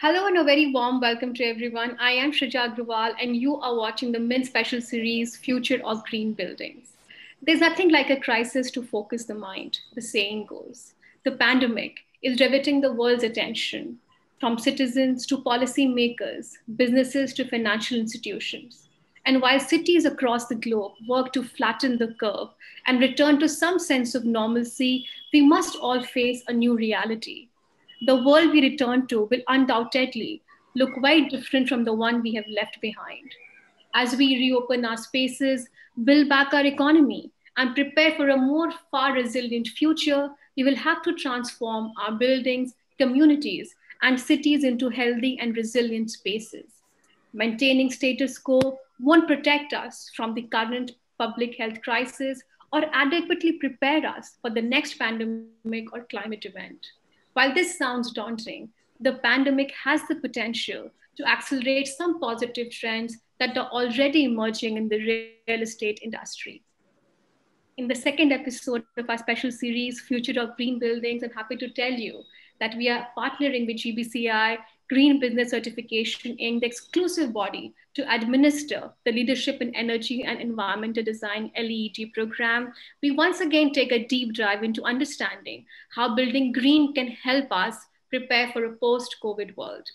Hello and a very warm welcome to everyone. I am Shabbir Kanchawala and you are watching the Min Special Series Future of Green Buildings. There's nothing like a crisis to focus the mind, the saying goes. The pandemic is riveting the world's attention, from citizens to policymakers, businesses to financial institutions. And while cities across the globe work to flatten the curve and return to some sense of normalcy, we must all face a new reality. The world we return to will undoubtedly look quite different from the one we have left behind. As we reopen our spaces, build back our economy, and prepare for a more far resilient future, we will have to transform our buildings, communities, and cities into healthy and resilient spaces. Maintaining status quo won't protect us from the current public health crisis or adequately prepare us for the next pandemic or climate event. While this sounds daunting, the pandemic has the potential to accelerate some positive trends that are already emerging in the real estate industry. In the second episode of our special series, Future of Green Buildings, I'm happy to tell you that we are partnering with GBCI, Green Business Certification Inc., the exclusive body to administer the Leadership in Energy and Environmental Design LEED program. We once again take a deep dive into understanding how building green can help us prepare for a post COVID world.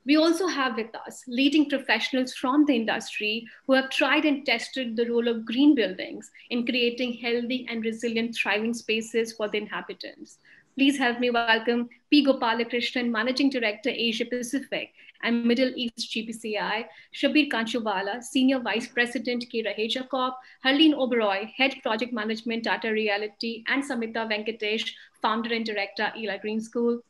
We also have with us leading professionals from the industry who have tried and tested the role of green buildings in creating healthy and resilient thriving spaces for the inhabitants. Please help me welcome P. GopalaKrishnan, Managing Director, Asia Pacific and Middle East GPCI, Shabbir Kanchawala, Senior Vice President, Raheja Corp, Harleen Oberoi, Head Project Management, Tata Realty, and Samhita Venkatesh, Founder and Director, Ela Green School.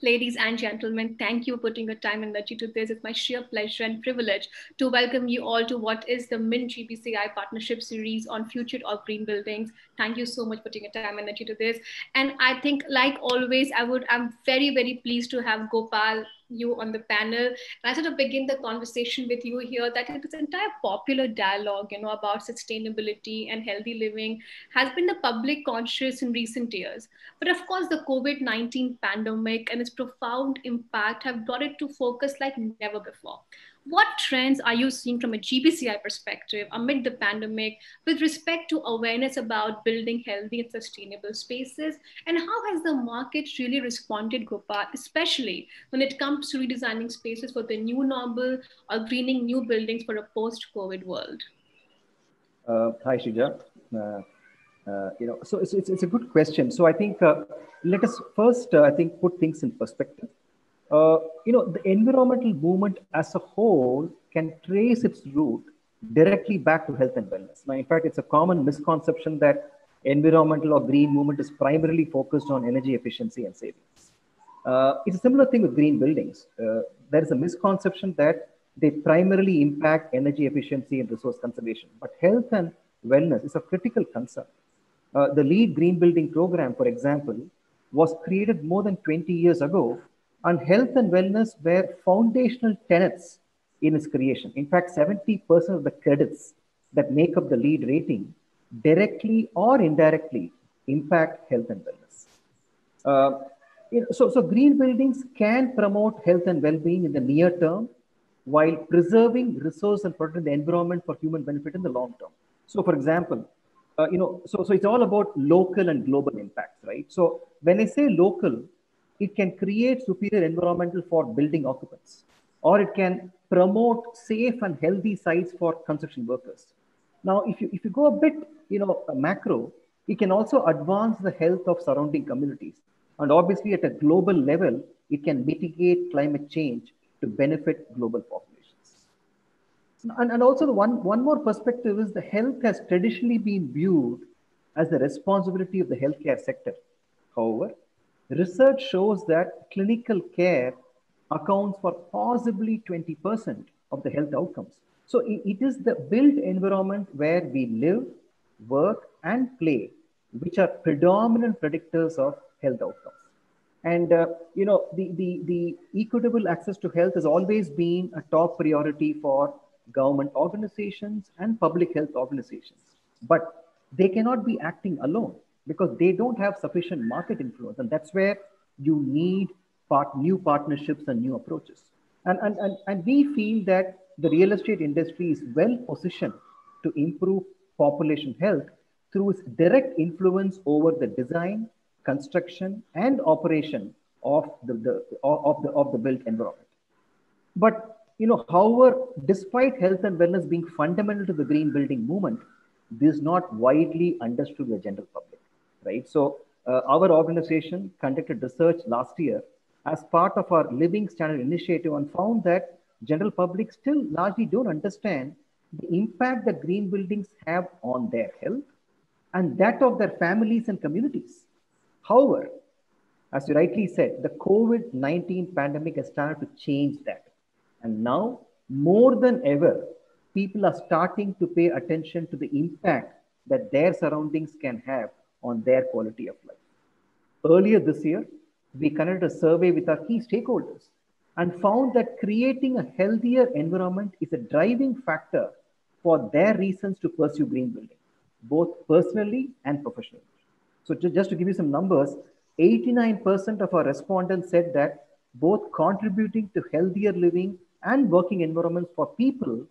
Ladies and gentlemen, thank you for putting your time and energy to this. It's my sheer pleasure and privilege to welcome you all to what is the Min GBCI Partnership Series on Future of Green Buildings. Thank you so much for putting your time and energy to this. And I think, like always, I'm very, very pleased to have Gopal, you on the panel. And I sort of begin the conversation with you here that this entire popular dialogue, about sustainability and healthy living has been the public conscious in recent years. But of course, the COVID-19 pandemic and its profound impact have brought it to focus like never before. What trends are you seeing from a GBCI perspective amid the pandemic with respect to awareness about building healthy and sustainable spaces? And how has the market really responded, Gopal, especially when it comes to redesigning spaces for the new normal or greening new buildings for a post-COVID world? Hi, Shija. So it's a good question. So I think let us first, I think, put things in perspective. The environmental movement as a whole can trace its root directly back to health and wellness. Now, in fact, it's a common misconception that environmental or green movement is primarily focused on energy efficiency and savings. It's a similar thing with green buildings. There is a misconception that they primarily impact energy efficiency and resource conservation, but health and wellness is a critical concern. The LEED Green Building Program, for example, was created more than 20 years ago, and health and wellness were foundational tenets in its creation. In fact, 70% of the credits that make up the LEED rating directly or indirectly impact health and wellness. So green buildings can promote health and well-being in the near term while preserving resource and protecting the environment for human benefit in the long term. So, for example, so it's all about local and global impacts, right? So when I say local, it can create superior environmental for building occupants, or it can promote safe and healthy sites for construction workers. Now, if you go a bit, macro, it can also advance the health of surrounding communities. And obviously, at a global level, it can mitigate climate change to benefit global populations. And also, the one more perspective is the health has traditionally been viewed as the responsibility of the healthcare sector. However, research shows that clinical care accounts for possibly 20% of the health outcomes. So it is the built environment where we live, work, and play, which are predominant predictors of health outcomes. And the equitable access to health has always been a top priority for government organizations and public health organizations. But they cannot be acting alone because they don't have sufficient market influence. And that's where you need new partnerships and new approaches. And we feel that the real estate industry is well positioned to improve population health through its direct influence over the design, construction, and operation of the built environment. But however, despite health and wellness being fundamental to the green building movement, this is not widely understood by the general public, right? So our organization conducted research last year as part of our Living Standard initiative and found that general public still largely don't understand the impact that green buildings have on their health and that of their families and communities. However, as you rightly said, the COVID 19 pandemic has started to change that. And now, more than ever, people are starting to pay attention to the impact that their surroundings can have on their quality of life. Earlier this year, we conducted a survey with our key stakeholders and found that creating a healthier environment is a driving factor for their reasons to pursue green building, both personally and professionally. So just to give you some numbers, 89% of our respondents said that both contributing to healthier living and working environments for people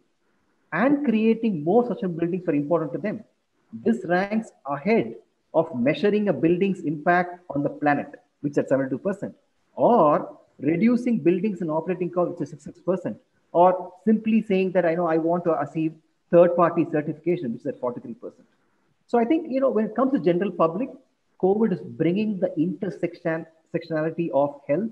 and creating more such buildings are important to them. This ranks ahead of measuring a building's impact on the planet, which is at 72%, or reducing buildings and operating costs, which is 66%, or simply saying that I want to achieve third-party certification, which is at 43%. So I think, when it comes to general public, COVID is bringing the intersectionality of health,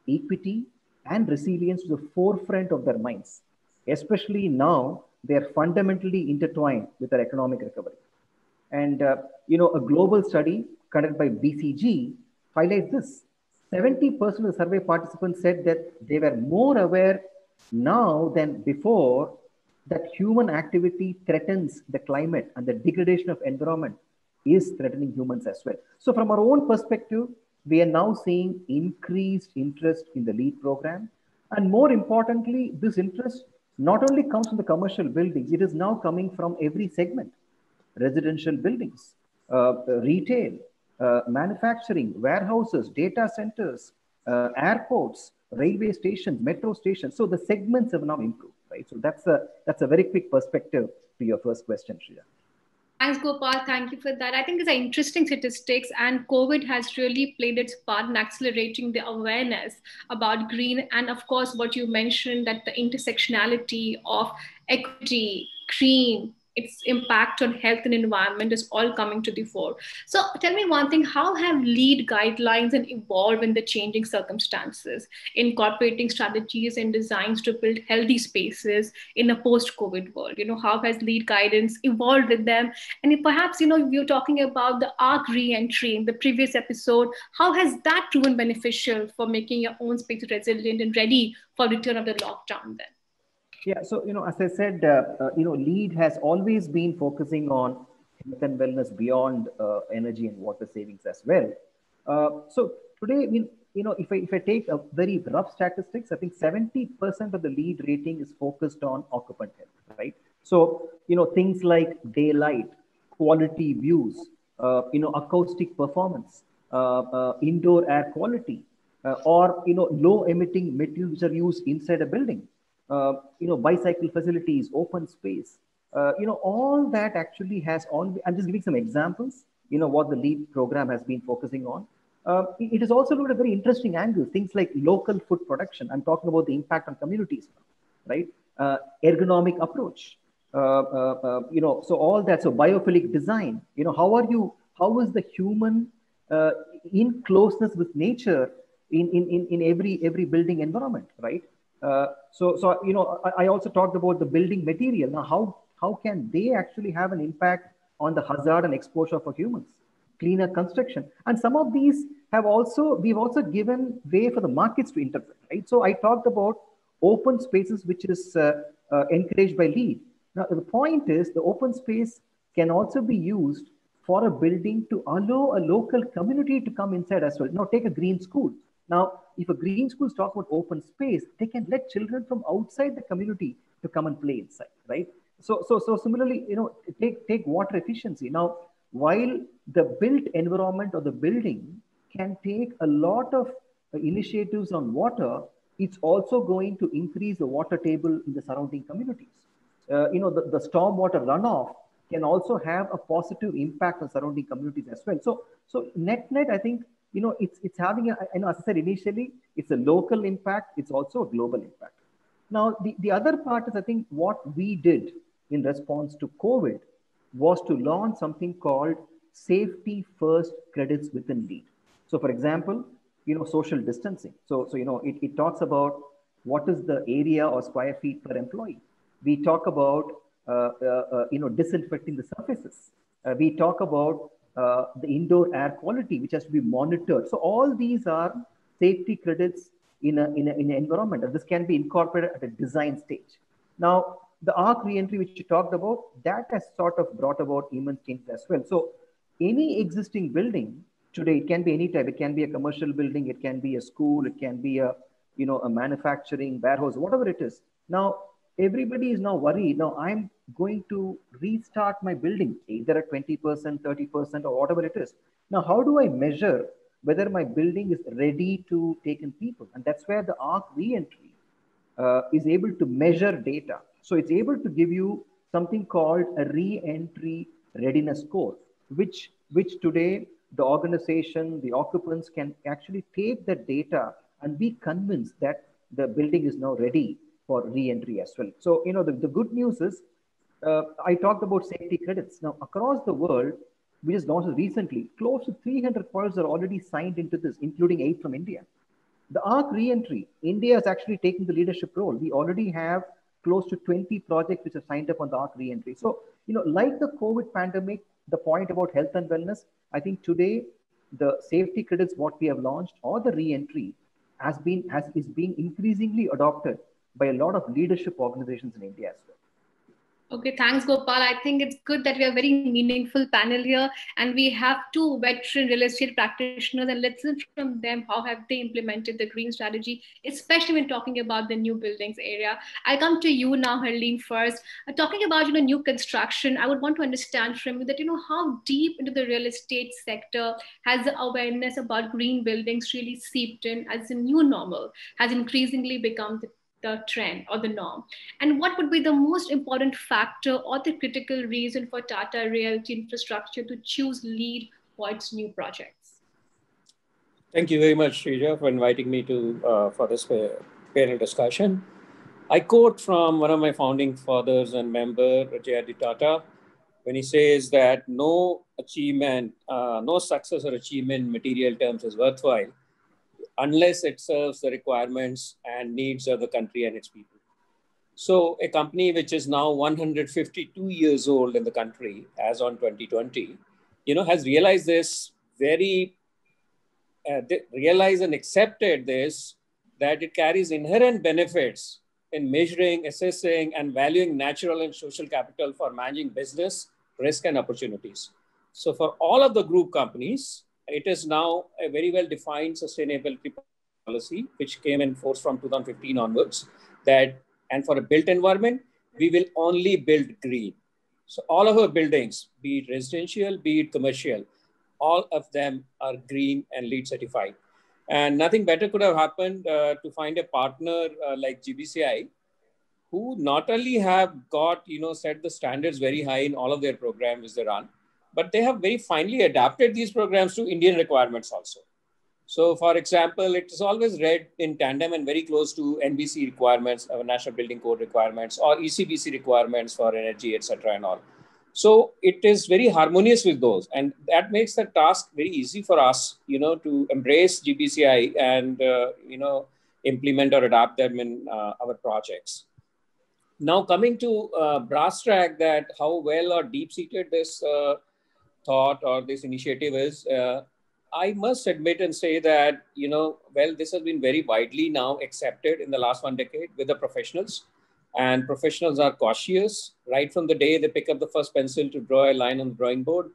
equity, and resilience to the forefront of their minds. Especially now, they are fundamentally intertwined with our economic recovery. And, a global study conducted by BCG highlights this. 70% of the survey participants said that they were more aware now than before that human activity threatens the climate and the degradation of environment is threatening humans as well. So from our own perspective, we are now seeing increased interest in the LEAD program. And more importantly, this interest not only comes from the commercial buildings, it is now coming from every segment: residential buildings, retail, manufacturing, warehouses, data centers, airports, railway stations, metro stations. So the segments have now improved, right? So that's a very quick perspective to your first question, Shreya. Thanks, Gopal. Thank you for that. I think these are interesting statistics, and COVID has really played its part in accelerating the awareness about green. And of course, what you mentioned, that the intersectionality of equity, green, its impact on health and environment is all coming to the fore. So tell me one thing, how have LEAD guidelines and evolved in the changing circumstances, incorporating strategies and designs to build healthy spaces in a post-COVID world? How has LEAD guidance evolved with them? And perhaps, you're talking about the ARC re-entry in the previous episode. How has that proven beneficial for making your own space resilient and ready for return of the lockdown then? Yeah, so as I said, LEAD has always been focusing on health and wellness beyond energy and water savings as well. So today, if I take a very rough statistics, I think 70% of the LEAD rating is focused on occupant health, right? So things like daylight, quality views, acoustic performance, indoor air quality, or low emitting materials which are used inside a building. Bicycle facilities, open space, all that actually has all. I'm just giving some examples, what the LEAD program has been focusing on. It is also looked at a very interesting angle, things like local food production. I'm talking about the impact on communities, right? Ergonomic approach, so all that. So biophilic design, how is the human in closeness with nature in every building environment, right? I also talked about the building material. Now, how can they actually have an impact on the hazard and exposure for humans? Cleaner construction, and some of these we've also given way for the markets to interpret, right? So I talked about open spaces, which is encouraged by LEAD. Now, the point is the open space can also be used for a building to allow a local community to come inside as well. Now, take a green school. Now, if a green school talk about open space, they can let children from outside the community to come and play inside, right? So similarly, take water efficiency. Now, while the built environment or the building can take a lot of initiatives on water, it's also going to increase the water table in the surrounding communities. The stormwater runoff can also have a positive impact on surrounding communities as well. So net, I think, it's having as I said initially, it's a local impact. It's also a global impact. Now, the other part is, I think, what we did in response to COVID was to launch something called safety first credits within lead. So, for example, social distancing. It talks about what is the area or square feet per employee. We talk about, disinfecting the surfaces. We talk about the indoor air quality, which has to be monitored. So all these are safety credits in an environment, and this can be incorporated at a design stage. Now, the arc reentry, which you talked about, that has sort of brought about immense changes as well. So any existing building today, it can be any type. It can be a commercial building, it can be a school, it can be a manufacturing warehouse, whatever it is. Now, everybody is now worried. Now, I'm going to restart my building, either at 20%, 30%, or whatever it is. Now, how do I measure whether my building is ready to take in people? And that's where the arc reentry is able to measure data. So it's able to give you something called a re-entry readiness score, which today the organization, the occupants can actually take that data and be convinced that the building is now ready for re-entry as well. So, the good news is, I talked about safety credits. Now, across the world, we just launched recently, close to 300 projects are already signed into this, including 8 from India. The ARC re-entry, India is actually taking the leadership role. We already have close to 20 projects which have signed up on the ARC re-entry. So, like the COVID pandemic, the point about health and wellness, I think today the safety credits, what we have launched, or the re-entry is being increasingly adopted by a lot of leadership organizations in India as well. Okay, thanks, Gopal. I think it's good that we have a very meaningful panel here, and we have two veteran real estate practitioners, and listen from them how have they implemented the green strategy, especially when talking about the new buildings area. I'll come to you now, Harleen, first. Talking about new construction, I would want to understand from you that how deep into the real estate sector has the awareness about green buildings really seeped in as a new normal, has increasingly become the trend or the norm? And what would be the most important factor or the critical reason for Tata Realty Infrastructure to choose lead for its new projects? Thank you very much, Raheja, for inviting me for this panel discussion. I quote from one of my founding fathers and member, Raheja Tata, when he says that no achievement, no success or achievement in material terms is worthwhile unless it serves the requirements and needs of the country and its people. So a company which is now 152 years old in the country, as on 2020, has realized this realized and accepted this, that it carries inherent benefits in measuring, assessing, and valuing natural and social capital for managing business, risk, and opportunities. So for all of the group companies, it is now a very well-defined sustainability policy, which came in force from 2015 onwards, and for a built environment, we will only build green. So all of our buildings, be it residential, be it commercial, all of them are green and LEED certified. And nothing better could have happened to find a partner like GBCI, who not only have got, set the standards very high in all of their programs which they run, but they have very finely adapted these programs to Indian requirements also. So, for example, it is always read in tandem and very close to NBC requirements, National Building Code requirements, or ECBC requirements for energy, etc. and all. So it is very harmonious with those, and that makes the task very easy for us, to embrace GBCI and implement or adapt them in our projects. Now, coming to brass track, that how well or deep-seated this thought or this initiative is, I must admit and say that, this has been very widely now accepted in the last 1 decade with the professionals. And professionals are cautious right from the day they pick up the first pencil to draw a line on the drawing board.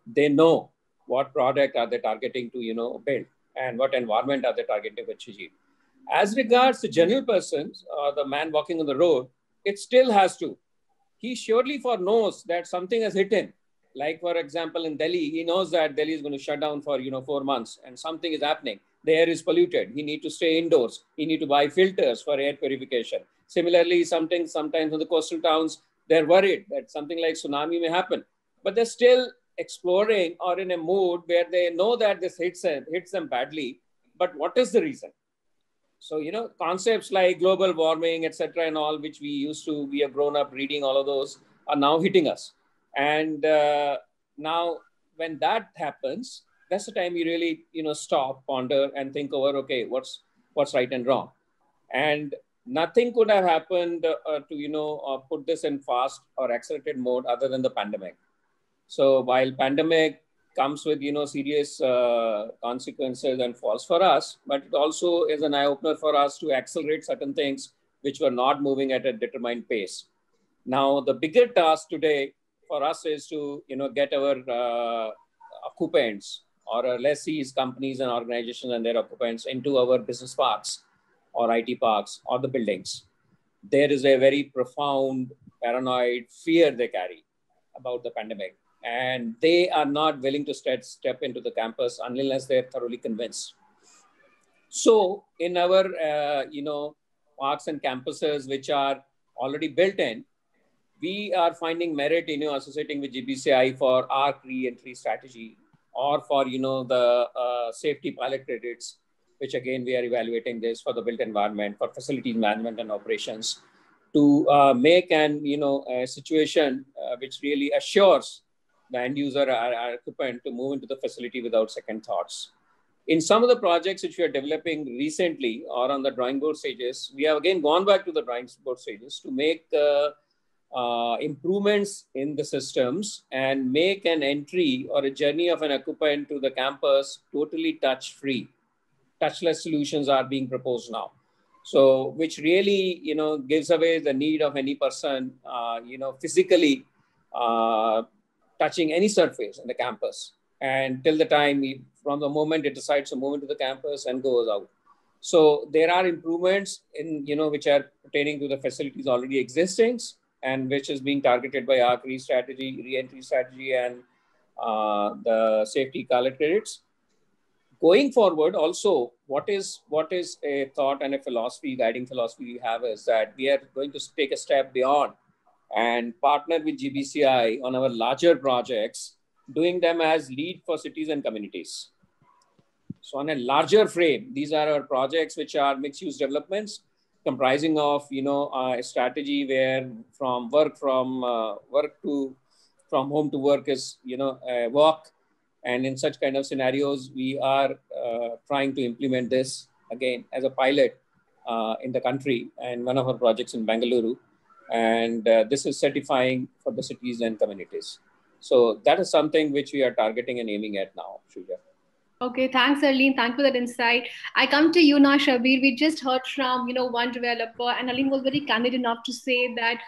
They know what product are they targeting to, build, and what environment are they targeting to achieve. As regards the general persons, the man walking on the road, it still has to. He surely knows that something has hit him. Like, for example, in Delhi, he knows that Delhi is going to shut down for, 4 months and something is happening. The air is polluted. He need to stay indoors. He need to buy filters for air purification. Similarly, sometimes in the coastal towns, they're worried that something like tsunami may happen, but they're still exploring or in a mood where they know that this hits them badly. But what is the reason? So, concepts like global warming, etc., and all, which we have grown up reading, all of those are now hitting us. And now when that happens, that's the time you really, stop, ponder, and think over, okay, what's right and wrong. And nothing could have happened to, put this in fast or accelerated mode other than the pandemic. So while pandemic comes with, serious consequences and falls for us, but it also is an eye-opener for us to accelerate certain things which were not moving at a determined pace. Now, the bigger task today for us is to, get our occupants or our lessees, companies and organizations and their occupants into our business parks or IT parks or the buildings. There is a very profound paranoid fear they carry about the pandemic. And they are not willing to step into the campus unless they're thoroughly convinced. So in our, parks and campuses, which are already built in, we are finding merit in associating with GBCI for our re-entry strategy or for, the safety pilot credits, which again, we are evaluating this for the built environment, for facilities management and operations to make a situation which really assures the end user or occupant to move into the facility without second thoughts. In some of the projects which we are developing recently or on the drawing board stages, we have again gone back to the drawing board stages to make improvements in the systems and make an entry or a journey of an occupant to the campus totally touch-free. Touchless solutions are being proposed now. So, which really, gives away the need of any person, physically touching any surface in the campus, and till the time from the moment it decides to move into the campus and goes out. So there are improvements in, which are pertaining to the facilities already existing and which is being targeted by our re-entry strategy and the safety pilot credits. Going forward, also, what is a thought and a philosophy, guiding philosophy we have is that we are going to take a step beyond and partner with GBCI on our larger projects, doing them as lead for cities and communities. So on a larger frame, these are our projects which are mixed-use developments comprising of, a strategy where from home to work is, a walk. And in such kind of scenarios, we are trying to implement this again as a pilot in the country and one of our projects in Bengaluru. And this is certifying for the cities and communities. So that is something which we are targeting and aiming at now, Shuja. Okay, thanks, Harleen. Thanks for that insight. I come to you now, Shabbir. We just heard from, one developer, and Harleen was very candid enough to say that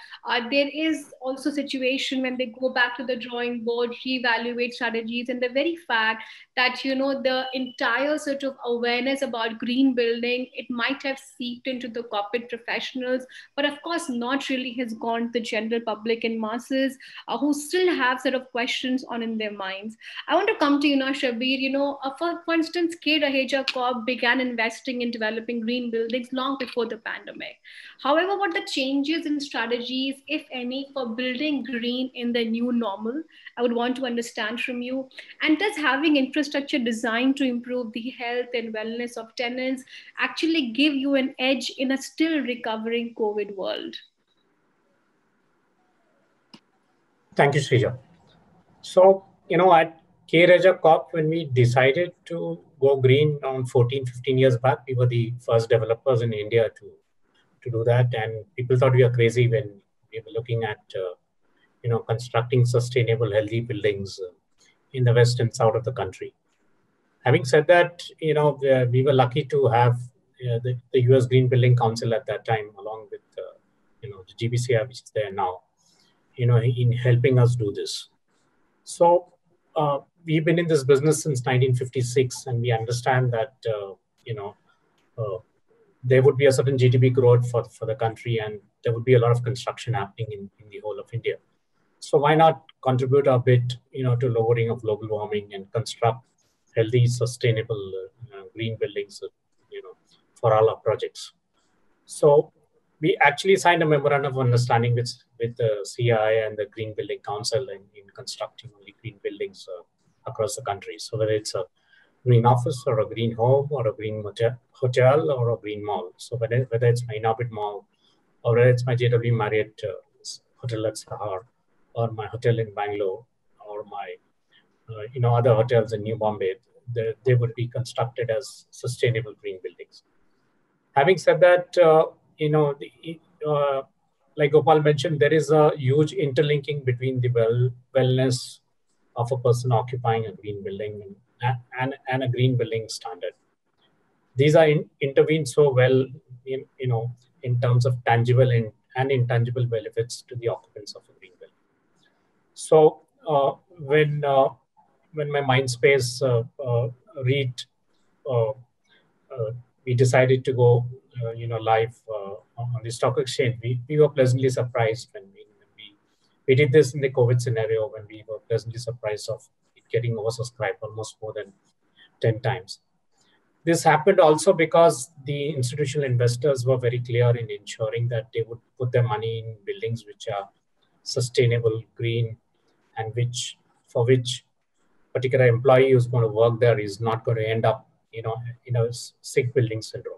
there is also a situation when they go back to the drawing board, reevaluate strategies, and the very fact that, the entire sort of awareness about green building, it might have seeped into the corporate professionals, but of course not really has gone to the general public and masses who still have sort of questions on in their minds. I want to come to you now, Shabbir. For instance, Raheja Corp began investing in developing green buildings long before the pandemic. However, what the changes in strategies, if any, for building green in the new normal, I would want to understand from you. And does having infrastructure designed to improve the health and wellness of tenants actually give you an edge in a still recovering COVID world? Thank you, Srija. So, at Raheja Corp, when we decided to go green around 14, 15 years back, we were the first developers in India to do that. And people thought we were crazy when we were looking at, constructing sustainable, healthy buildings in the west and south of the country. Having said that, we were lucky to have the US Green Building Council at that time, along with, the GBCI, which is there now, in helping us do this. So we've been in this business since 1956, and we understand that, there would be a certain GDP growth for the country, and there would be a lot of construction happening in the whole of India. So why not contribute a bit, to lowering of global warming and construct healthy, sustainable green buildings, for all our projects. So we actually signed a memorandum of understanding with the CI and the Green Building Council in constructing only green buildings across the country. So whether it's a green office or a green home or a green hotel or a green mall. So whether it's my Innorbit Mall or whether it's my JW Marriott hotel at Sahar or my hotel in Bangalore or my other hotels in New Bombay, they would be constructed as sustainable green buildings. Having said that, like Gopal mentioned, there is a huge interlinking between the wellness of a person occupying a green building and a green building standard. These are intervened so well in terms of tangible and intangible benefits to the occupants of a green building. So when my Mindspace REIT, we decided to go live on the stock exchange, we were pleasantly surprised when we did this in the COVID scenario, when we were pleasantly surprised of it getting oversubscribed almost more than 10 times. This happened also because the institutional investors were very clear in ensuring that they would put their money in buildings which are sustainable, green, and for which particular employee who's going to work there is not going to end up in a sick building syndrome.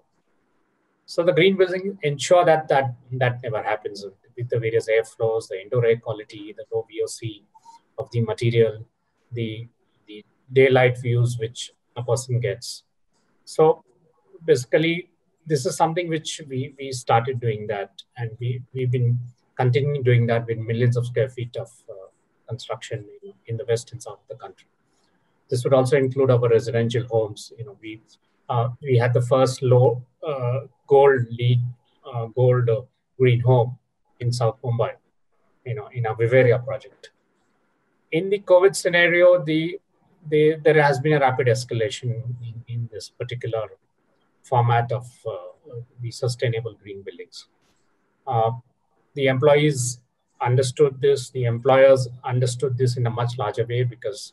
So the green building ensure that never happens with the various airflows, the indoor air quality, the low VOC of the material, the daylight views which a person gets. So basically, this is something which we started doing that, and we've been continuing doing that with millions of square feet of construction in the west and south of the country. This would also include our residential homes. We had the first low gold green home in South Mumbai, in our Viveria project. In the COVID scenario, there has been a rapid escalation in this particular format of the sustainable green buildings. The employees understood this. The employers understood this in a much larger way, because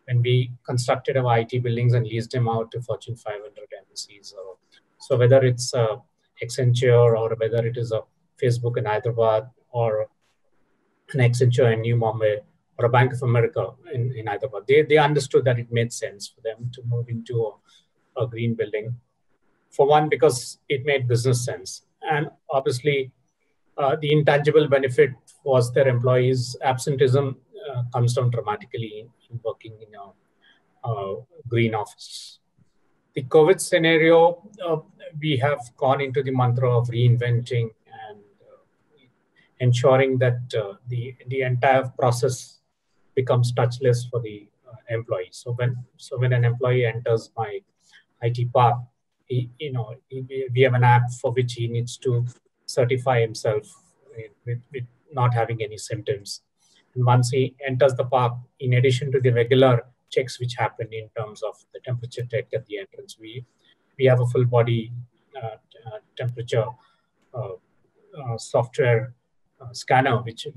when we constructed our IT buildings and leased them out to Fortune 500 MNCs, so whether it's Accenture or whether it is a Facebook in Hyderabad or an Accenture in New Bombay or a Bank of America in Hyderabad, they understood that it made sense for them to move into a green building. For one, because it made business sense. And obviously, the intangible benefit was their employees' absenteeism comes down dramatically in working in a green office. The COVID scenario, we have gone into the mantra of reinventing and ensuring that the entire process becomes touchless for the employee. So when an employee enters my IT park, we have an app for which he needs to certify himself with not having any symptoms. And once he enters the park, in addition to the regular checks which happen in terms of the temperature check at the entrance, we have a full body temperature software scanner which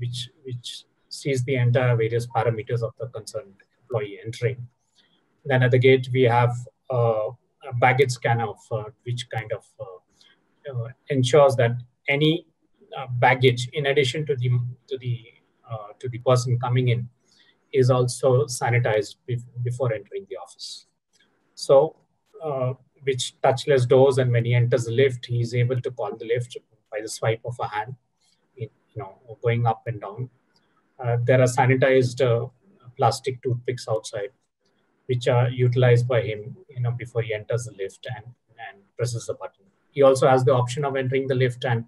sees the entire various parameters of the concerned employee entering. Then at the gate we have a baggage scanner which kind of ensures that any baggage, in addition to the person coming in, is also sanitized before entering the office. So, which touchless doors, and when he enters the lift, he is able to call the lift by the swipe of a hand, going up and down. There are sanitized plastic toothpicks outside, which are utilized by him, before he enters the lift and presses the button. He also has the option of entering the lift and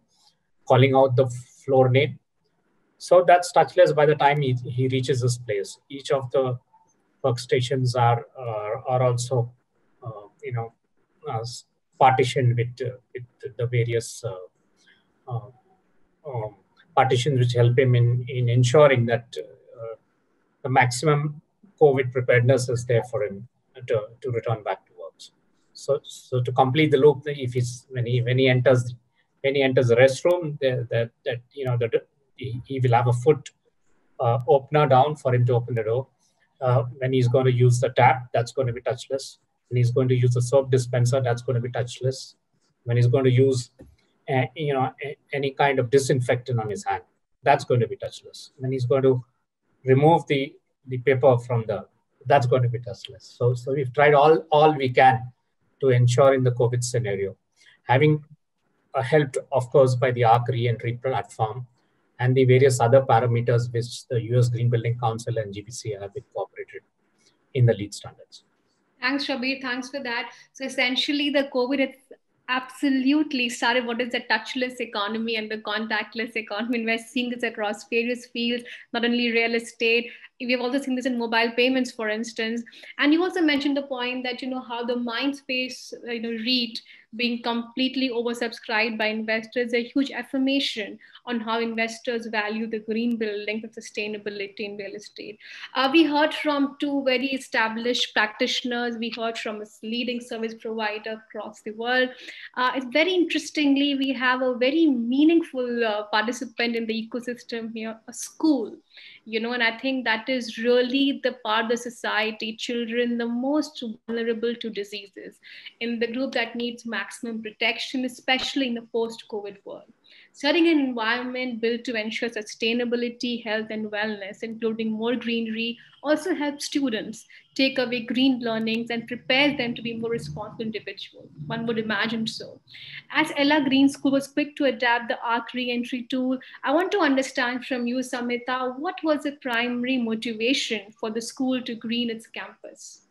calling out the floor name. So that's touchless by the time he reaches this place. Each of the workstations are also, partitioned with the various partitions which help him in ensuring that the maximum COVID preparedness is there for him to return back to work. So to complete the loop, if when he enters the restroom, he will have a foot opener down for him to open the door. When he's going to use the tap, that's going to be touchless. When he's going to use a soap dispenser, that's going to be touchless. When he's going to use any kind of disinfectant on his hand, that's going to be touchless. When he's going to remove the paper from that's going to be touchless. So we've tried all we can to ensure in the COVID scenario, having helped, of course, by the ARC re-entry platform and the various other parameters which the US Green Building Council and GBC have incorporated in the LEED standards. Thanks, Shabbir. Thanks for that. So essentially, the COVID has absolutely started what is the touchless economy and the contactless economy. And we're seeing this across various fields, not only real estate. We've also seen this in mobile payments, for instance. And you also mentioned the point that, how the Mindspace, REIT being completely oversubscribed by investors, a huge affirmation on how investors value the green buildings and sustainability in real estate. We heard from two very established practitioners. We heard from a leading service provider across the world. It's very interestingly, we have a very meaningful participant in the ecosystem here, a school. And I think that is really the part of the society, children, the most vulnerable to diseases, in the group that needs maximum protection, especially in the post-COVID world. Setting an environment built to ensure sustainability, health, and wellness, including more greenery, also helps students take away green learnings and prepares them to be more responsible individuals. One would imagine so. As Ela Green School was quick to adapt the ARC re-entry tool, I want to understand from you, Samhita, what was the primary motivation for the school to green its campus?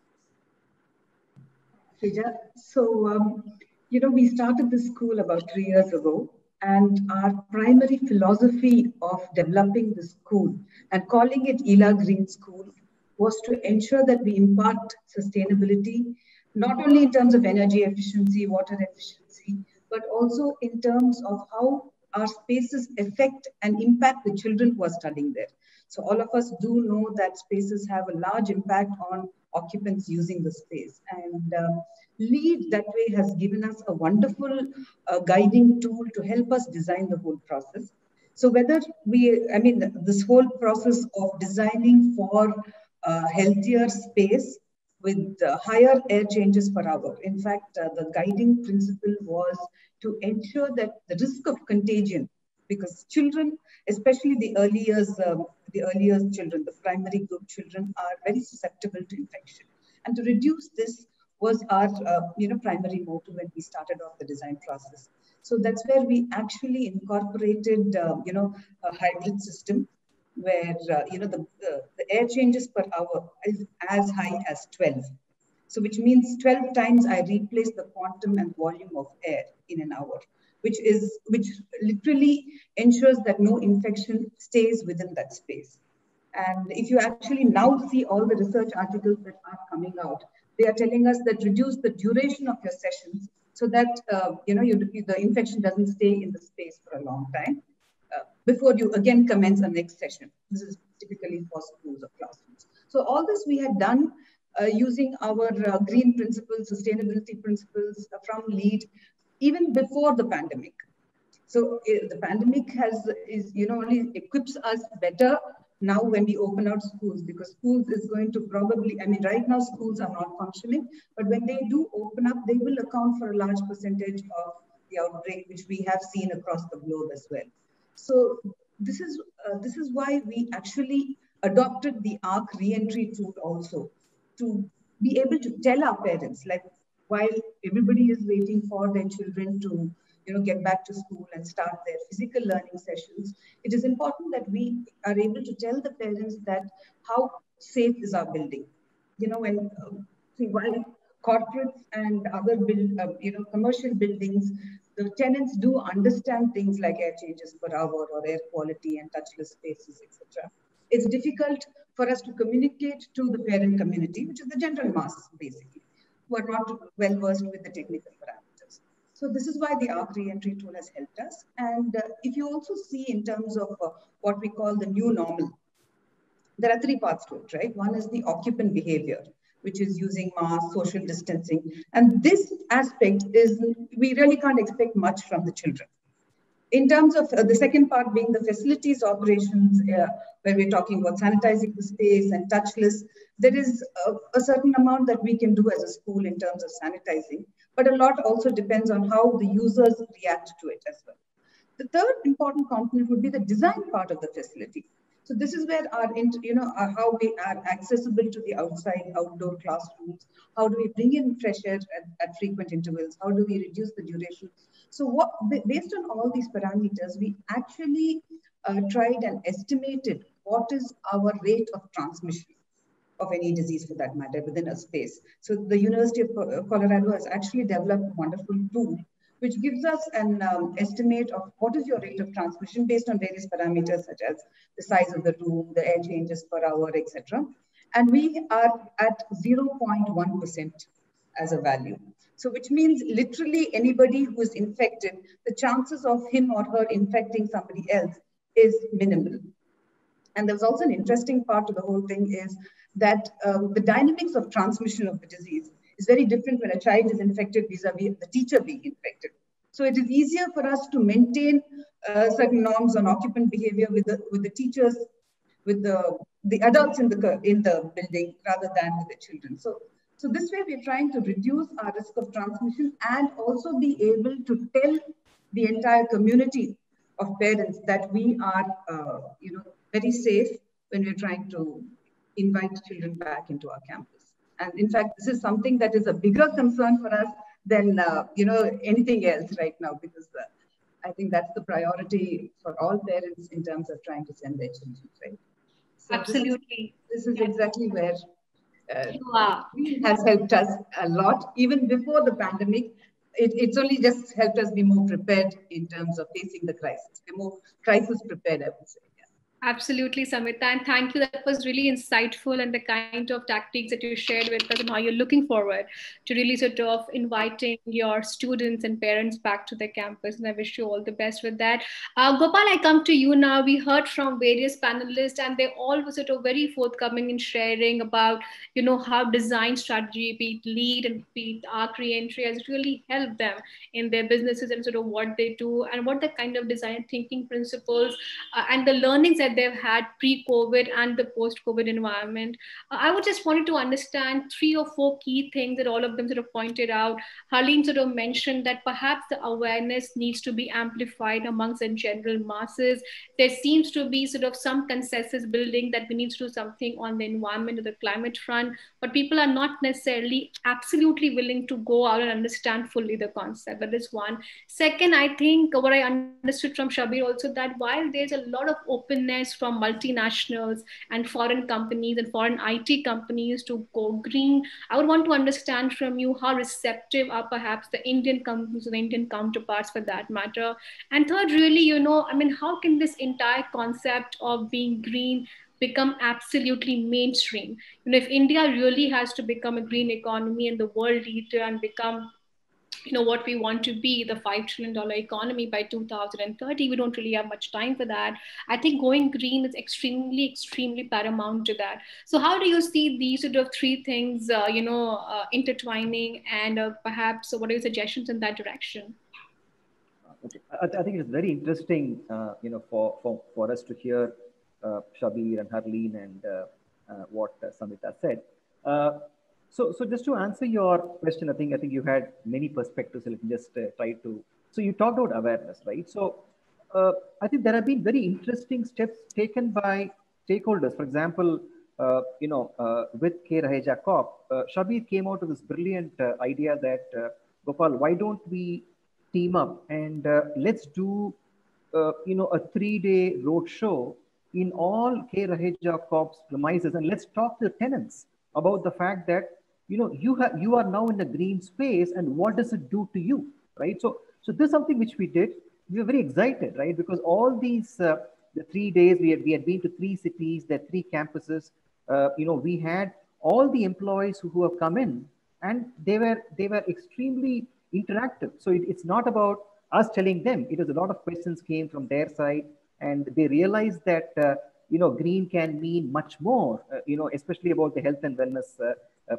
Raheja, so, we started this school about 3 years ago. And our primary philosophy of developing the school and calling it Ela Green School was to ensure that we impart sustainability, not only in terms of energy efficiency, water efficiency, but also in terms of how our spaces affect and impact the children who are studying there. So all of us do know that spaces have a large impact on occupants using the space. And LEED that way has given us a wonderful guiding tool to help us design the whole process. So whether this whole process of designing for healthier space with higher air changes per hour. In fact, the guiding principle was to ensure that the risk of contagion, because children, especially the early years children, the primary group children, are very susceptible to infection. And to reduce this was our primary motive when we started off the design process. So that's where we actually incorporated a hybrid system where the air changes per hour is as high as 12. So which means 12 times I replace the quantum and volume of air in an hour, which literally ensures that no infection stays within that space. And if you actually now see all the research articles that are coming out, they are telling us that reduce the duration of your sessions so that the infection doesn't stay in the space for a long time before you again commence the next session. This is typically for schools or classrooms. So all this we had done using our green principles, sustainability principles from LEED, even before the pandemic. So the pandemic only equips us better now when we open out schools, because schools is going to probably, right now schools are not functioning, but when they do open up, they will account for a large percentage of the outbreak, which we have seen across the globe as well. So this is why we actually adopted the ARC re-entry tool also, to be able to tell our parents, like while everybody is waiting for their children to get back to school and start their physical learning sessions, it is important that we are able to tell the parents that how safe is our building. While corporates and other commercial buildings, the tenants do understand things like air changes per hour or air quality and touchless spaces, etc. It's difficult for us to communicate to the parent community, which is the general mass, basically, who are not well versed with the technical parameters. So this is why the ARC re-entry tool has helped us. And if you also see in terms of what we call the new normal, there are 3 parts to it, right? One is the occupant behavior, which is using masks, social distancing. And this aspect is, we really can't expect much from the children. In terms of the second part being the facilities operations, where we're talking about sanitizing the space and touchless, there is a certain amount that we can do as a school in terms of sanitizing, but a lot also depends on how the users react to it as well. The third important component would be the design part of the facility. So this is where how we are accessible to the outside, outdoor classrooms. How do we bring in fresh air at frequent intervals? How do we reduce the duration? So based on all these parameters, we actually tried and estimated what is our rate of transmission of any disease for that matter within a space. So the University of Colorado has actually developed a wonderful tool which gives us an estimate of what is your rate of transmission based on various parameters such as the size of the room, the air changes per hour, etc. And we are at 0.1% as a value. So which means literally anybody who is infected, the chances of him or her infecting somebody else is minimal. And there's also an interesting part of the whole thing is that the dynamics of transmission of the disease is very different when a child is infected vis-a-vis the teacher being infected. So it is easier for us to maintain certain norms on occupant behavior with the teachers, with the adults in the building rather than with the children. So this way we're trying to reduce our risk of transmission and also be able to tell the entire community of parents that we are, very safe when we're trying to invite children back into our campus. And in fact, this is something that is a bigger concern for us than anything else right now, because I think that's the priority for all parents in terms of trying to send their children, right? So absolutely. This is exactly where it has helped us a lot. Even before the pandemic, it's only just helped us be more prepared in terms of facing the crisis. We're more crisis prepared, I would say. Absolutely, Samhita, and thank you. That was really insightful, and the kind of tactics that you shared with us and how you're looking forward to really sort of inviting your students and parents back to the campus. And I wish you all the best with that. Gopal, I come to you now. We heard from various panelists, and they all were sort of very forthcoming in sharing about, how design strategy, be it LEAD and be it ARC re-entry, has really helped them in their businesses and sort of what they do and what the kind of design thinking principles and the learnings that they've had pre-COVID and the post-COVID environment. I would just wanted to understand 3 or 4 key things that all of them sort of pointed out. Harleen sort of mentioned that perhaps the awareness needs to be amplified amongst the general masses. There seems to be sort of some consensus building that we need to do something on the environment or the climate front, but people are not necessarily absolutely willing to go out and understand fully the concept. That is one. Second, I think what I understood from Shabbir also, that while there's a lot of openness from multinationals and foreign companies and foreign IT companies to go green, I would want to understand from you how receptive are perhaps the Indian companies or the Indian counterparts for that matter. And third, really, how can this entire concept of being green become absolutely mainstream? If India really has to become a green economy and the world leader and become what we want to be, the $5 trillion economy by 2030, we don't really have much time for that. I think going green is extremely, extremely paramount to that. So how do you see these sort of 3 things, intertwining, and perhaps what are your suggestions in that direction? Okay. I think it's very interesting, for us to hear Shabbir and Harleen and what Samhita said. So just to answer your question, I think you had many perspectives. So let me just try to. So you talked about awareness, right? So I think there have been very interesting steps taken by stakeholders. For example, with Raheja Corp, Shabbir came out with this brilliant idea that Gopal, why don't we team up and let's do a 3-day road show in all Raheja Corp's premises, and let's talk to the tenants about the fact that you are now in the green space, and what does it do to you, right? So this is something which we did. We were very excited, right? Because all these the 3 days we had been to 3 cities, there are 3 campuses. We had all the employees who have come in, and they were extremely interactive. So it's not about us telling them. It was a lot of questions came from their side, and they realized that green can mean much more. Especially about the health and wellness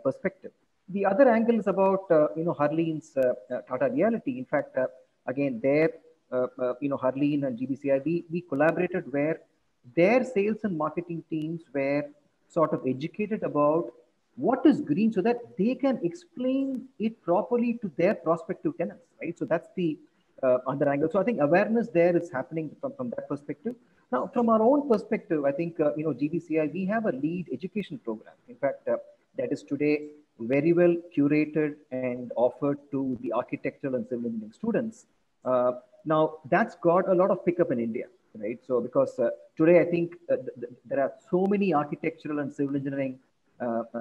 perspective. The other angle is about Harleen's Tata Realty. In fact, again, there Harleen and GBCI, we collaborated where their sales and marketing teams were sort of educated about what is green so that they can explain it properly to their prospective tenants, right? So that's the other angle. So I think awareness there is happening from that perspective. Now, from our own perspective, I think, GBCI, we have a lead education program. In fact, that is today very well curated and offered to the architectural and civil engineering students. Now, that's got a lot of pickup in India, right? So because today, I think there are so many architectural and civil engineering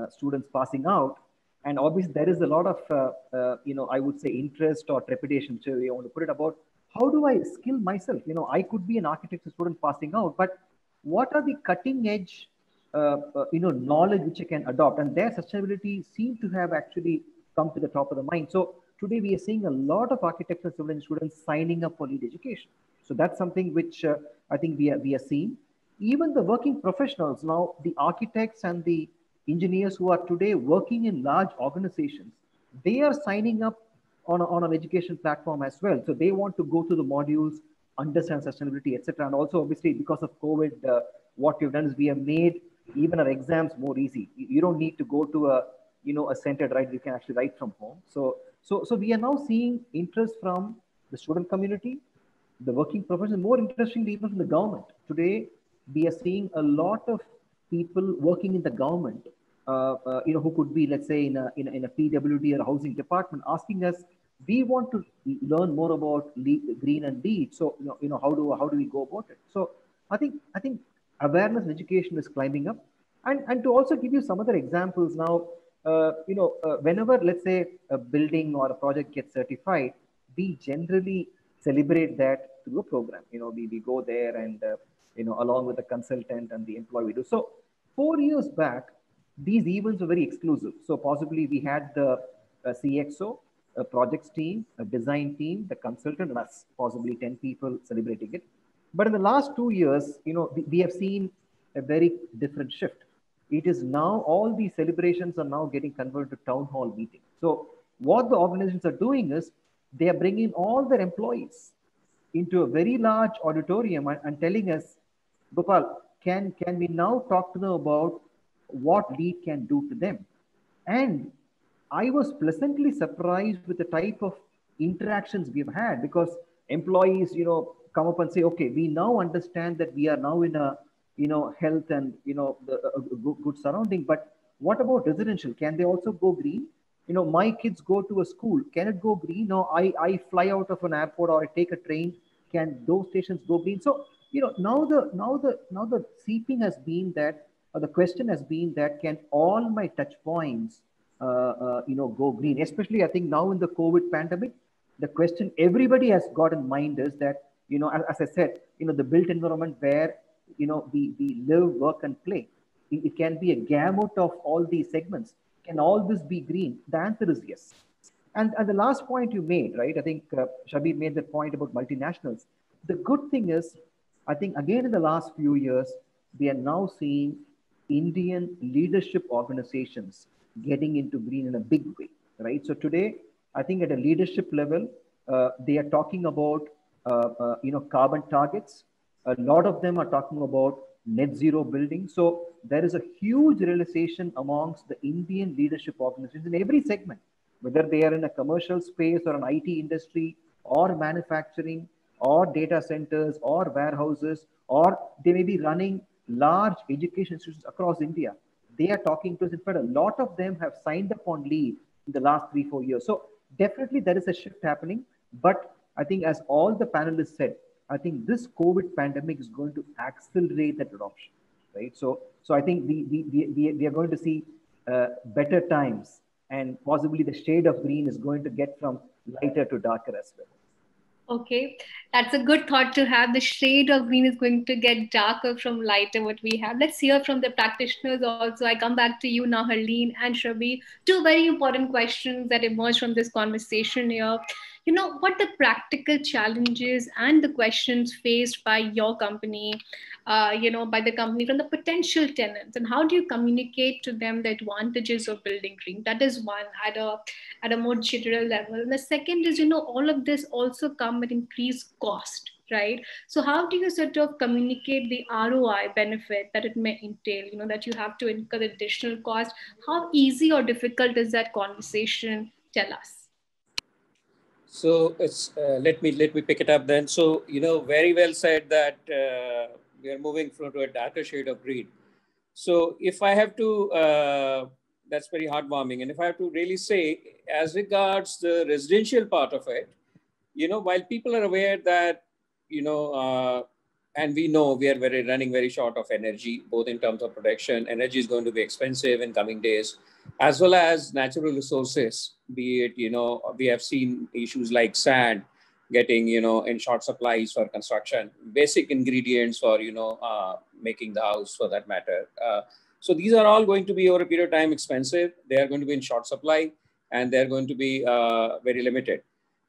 students passing out. And obviously, there is a lot of, I would say, interest or trepidation, so you want to put it about how do I skill myself? I could be an architecture student passing out, but what are the cutting edge, knowledge which I can adopt? And their sustainability seem to have actually come to the top of the mind. So today we are seeing a lot of architecture civil engineering students signing up for lead education. So that's something which I think we are seeing. Even the working professionals now, the architects and the engineers who are today working in large organizations, they are signing up on an education platform as well. So they want to go through the modules, understand sustainability, etc. And also, obviously, because of COVID, what we've done is we have made even our exams more easy. You don't need to go to a center, right? You can actually write from home. So we are now seeing interest from the student community, the working professionals, more interestingly, even from the government. Today, we are seeing a lot of people working in the government, who could be, let's say, in a PWD or a housing department, asking us, we want to learn more about green and LEED. So, how do we go about it? So, I think awareness and education is climbing up, and to also give you some other examples now, whenever, let's say, a building or a project gets certified, we generally celebrate that through a program. We go there and along with the consultant and the employee we do. So 4 years back, these events were very exclusive. So possibly we had the CXO, a projects team, a design team, the consultant, and us, possibly 10 people celebrating it. But in the last 2 years, we have seen a very different shift. It is now all these celebrations are now getting converted to town hall meetings. So what the organizations are doing is they are bringing all their employees into a very large auditorium and telling us, Gopal, can we now talk to them about what LEED can do to them? And I was pleasantly surprised with the type of interactions we've had, because employees, come up and say, okay, we now understand that we are now in a, health and, good surrounding, but what about residential? Can they also go green? My kids go to a school. Can it go green? No, I fly out of an airport or I take a train. Can those stations go green? So, now the seeping has been that, or the question has been that, can all my touch points, go green? Especially, I think now in the COVID pandemic, the question everybody has got in mind is that, as I said, the built environment where, we live, work, and play. It can be a gamut of all these segments. Can all this be green? The answer is yes. And the last point you made, right? I think Shabbir made the point about multinationals. The good thing is, I think, again, in the last few years, we are now seeing Indian leadership organizations getting into green in a big way, right? So today, I think at a leadership level, they are talking about, carbon targets. A lot of them are talking about net zero building. So there is a huge realization amongst the Indian leadership organizations in every segment, whether they are in a commercial space or an IT industry or manufacturing or data centers or warehouses, or they may be running large education institutions across India. They are talking to us. In fact, a lot of them have signed up on LEED in the last 3-4 years. So definitely there is a shift happening. But I think, as all the panelists said, I think this COVID pandemic is going to accelerate that adoption, right? So I think we are going to see better times, and possibly the shade of green is going to get from lighter to darker as well. Okay, that's a good thought to have. The shade of green is going to get darker from lighter what we have. Let's hear from the practitioners also. I come back to you now, Harleen and Shabbir. Two very important questions that emerge from this conversation here. what the practical challenges and the questions faced by your company, by the company from the potential tenants, and how do you communicate to them the advantages of building green? That is one at a more general level. And the second is, all of this also come with increased cost, right? So how do you sort of communicate the ROI benefit that it may entail, that you have to incur additional cost? How easy or difficult is that conversation? Tell us. So it's let me pick it up then. So very well said that we are moving to a darker shade of green. So if I have to, that's very heartwarming. And if I have to really say, as regards the residential part of it, while people are aware that, and we know we are running very short of energy, both in terms of production, energy is going to be expensive in coming days, as well as natural resources, be it, we have seen issues like sand getting, in short supplies for construction, basic ingredients for, making the house for that matter. So these are all going to be over a period of time expensive. They are going to be in short supply and they're going to be very limited.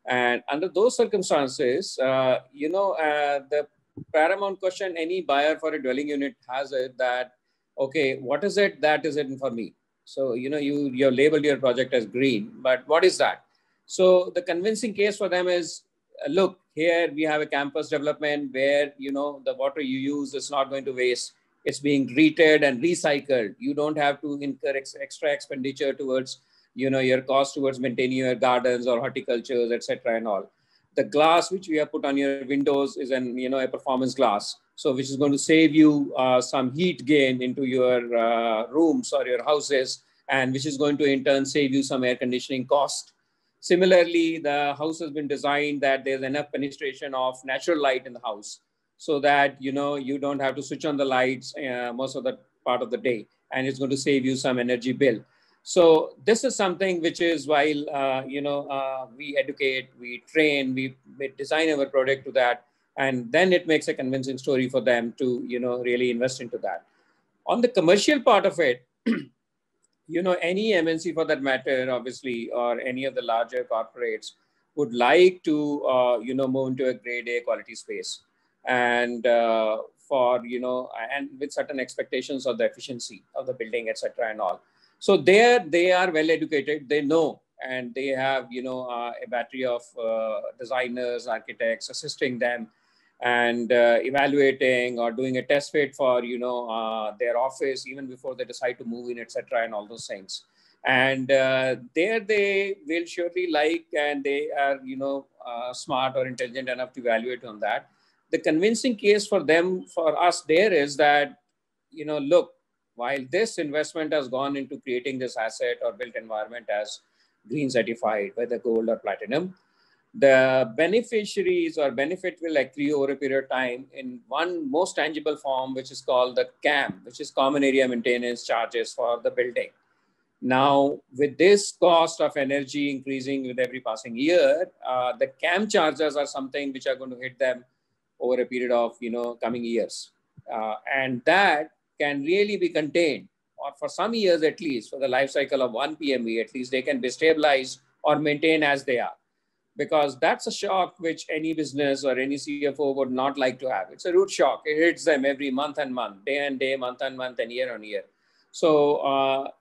And under those circumstances, the paramount question any buyer for a dwelling unit has it that, okay, what is it that is it for me? So, you've labeled your project as green, but what is that? So the convincing case for them is, look, here we have a campus development where, the water you use is not going to waste. It's being treated and recycled. You don't have to incur extra expenditure towards, your cost towards maintaining your gardens or horticultures, etc. and all. The glass which we have put on your windows is a performance glass. So which is going to save you some heat gain into your rooms or your houses, and which is going to in turn save you some air conditioning cost. Similarly, the house has been designed that there's enough penetration of natural light in the house so that, you don't have to switch on the lights most of the part of the day, and it's going to save you some energy bill. So this is something which is while, we educate, we train, we design our product to that, and then it makes a convincing story for them to, really invest into that. On the commercial part of it, any MNC for that matter, obviously, or any of the larger corporates would like to, move into a grade A quality space. And and with certain expectations of the efficiency of the building, etc. and all. So they are well educated, they know, and they have, a battery of designers, architects assisting them and evaluating or doing a test fit for, their office even before they decide to move in, etc. and all those things. And there they will surely like, and they are, smart or intelligent enough to evaluate on that. The convincing case for them, for us there is that, look, while this investment has gone into creating this asset or built environment as green certified, whether gold or platinum, the beneficiaries or benefit will accrue over a period of time in one most tangible form, which is called the CAM, which is common area maintenance charges for the building. Now, with this cost of energy increasing with every passing year, the CAM charges are something which are going to hit them over a period of, coming years. And that can really be contained, or for some years at least, for the life cycle of one PME, at least they can be stabilized or maintained as they are. Because that's a shock which any business or any CFO would not like to have. It's a root shock. It hits them every month and month, day and day, month and month, and year on year. So,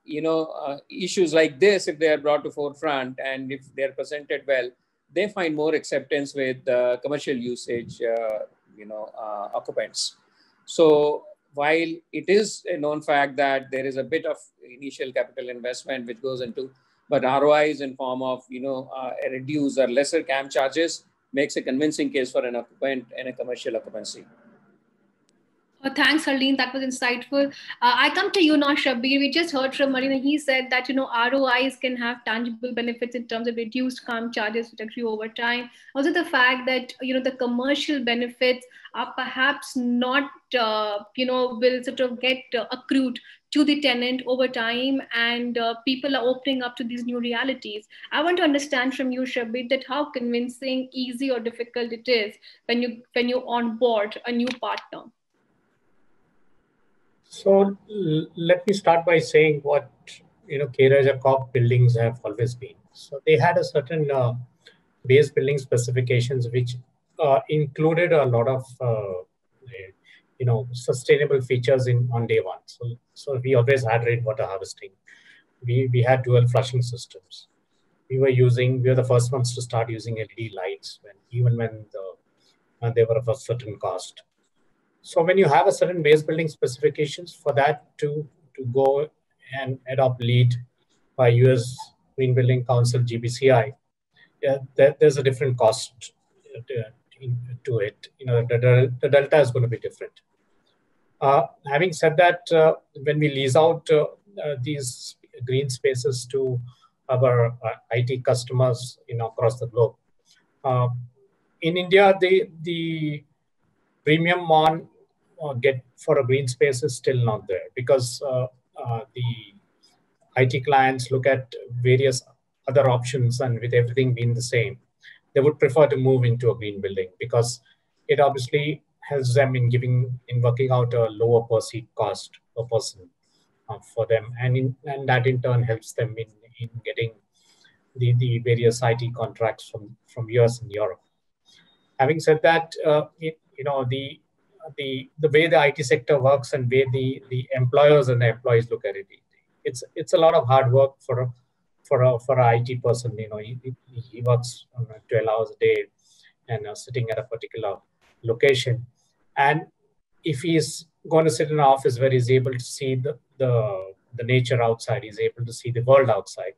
issues like this, if they are brought to forefront and if they're presented well, they find more acceptance with commercial usage, occupants. So while it is a known fact that there is a bit of initial capital investment which goes into, but ROI is in form of, a reduced or lesser CAM charges, makes a convincing case for an occupant and a commercial occupancy. Thanks, Harleen. That was insightful. I come to you now, Shabbir. We just heard from Marina. He said that, ROIs can have tangible benefits in terms of reduced CAM charges which accrue over time. Also, the fact that, the commercial benefits are perhaps not, will sort of get accrued to the tenant over time, and people are opening up to these new realities. I want to understand from you, Shabbir, that how convincing, easy, or difficult it is when you onboard a new partner. So let me start by saying what K. Raheja Corp buildings have always been. So they had a certain base building specifications, which included a lot of sustainable features on day one. So we always had rainwater harvesting. We had dual flushing systems. We were the first ones to start using LED lights even when they were of a certain cost. So when you have a certain base building specifications, for that to go and adopt LEED by US Green Building Council, GBCI, there's a different cost to it. The delta is going to be different. Having said that, when we lease out these green spaces to our IT customers, across the globe, in India, the premium on get for a green space is still not there, because the IT clients look at various other options, and with everything being the same, they would prefer to move into a green building because it obviously helps them in working out a lower per seat cost per person for them, and that in turn helps them in getting the various IT contracts from US and Europe. Having said that, the way the IT sector works and way the employers and the employees look at it, it's a lot of hard work for an IT person. He works 12 hours a day and sitting at a particular location, and if he's going to sit in an office where he's able to see the nature outside, he's able to see the world outside,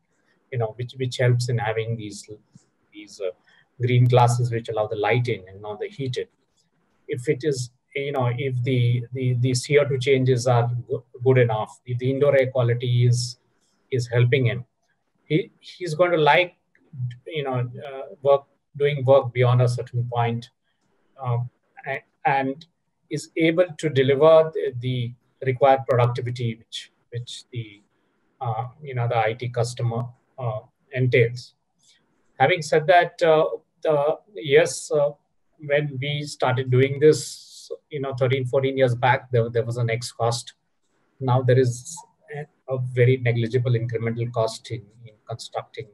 which helps in having these green glasses which allow the light in and not the heat in. If it is, if the CO2 changes are good enough, if the indoor air quality is helping him, he's going to like, doing work beyond a certain point, and is able to deliver the required productivity which the IT customer entails. Having said that, yes, when we started doing this, 13, 14 years back, there was an X cost. Now there is a very negligible incremental cost in constructing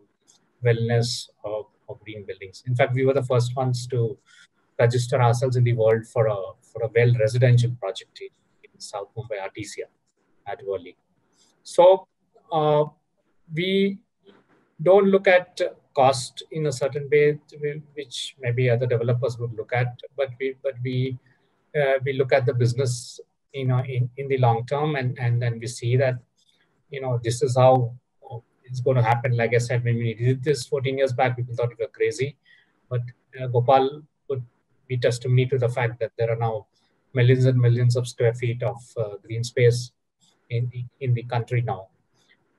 wellness of green buildings. In fact, we were the first ones to register ourselves in the world for a well residential project in South Mumbai, RTCA, at Worli. So we don't look at cost in a certain way, which maybe other developers would look at, but we look at the business, in the long term, and then we see that, this is how it's going to happen. Like I said, when we did this 14 years back, people thought we were crazy, but Gopal would be testimony to the fact that there are now millions and millions of square feet of green space in the country now.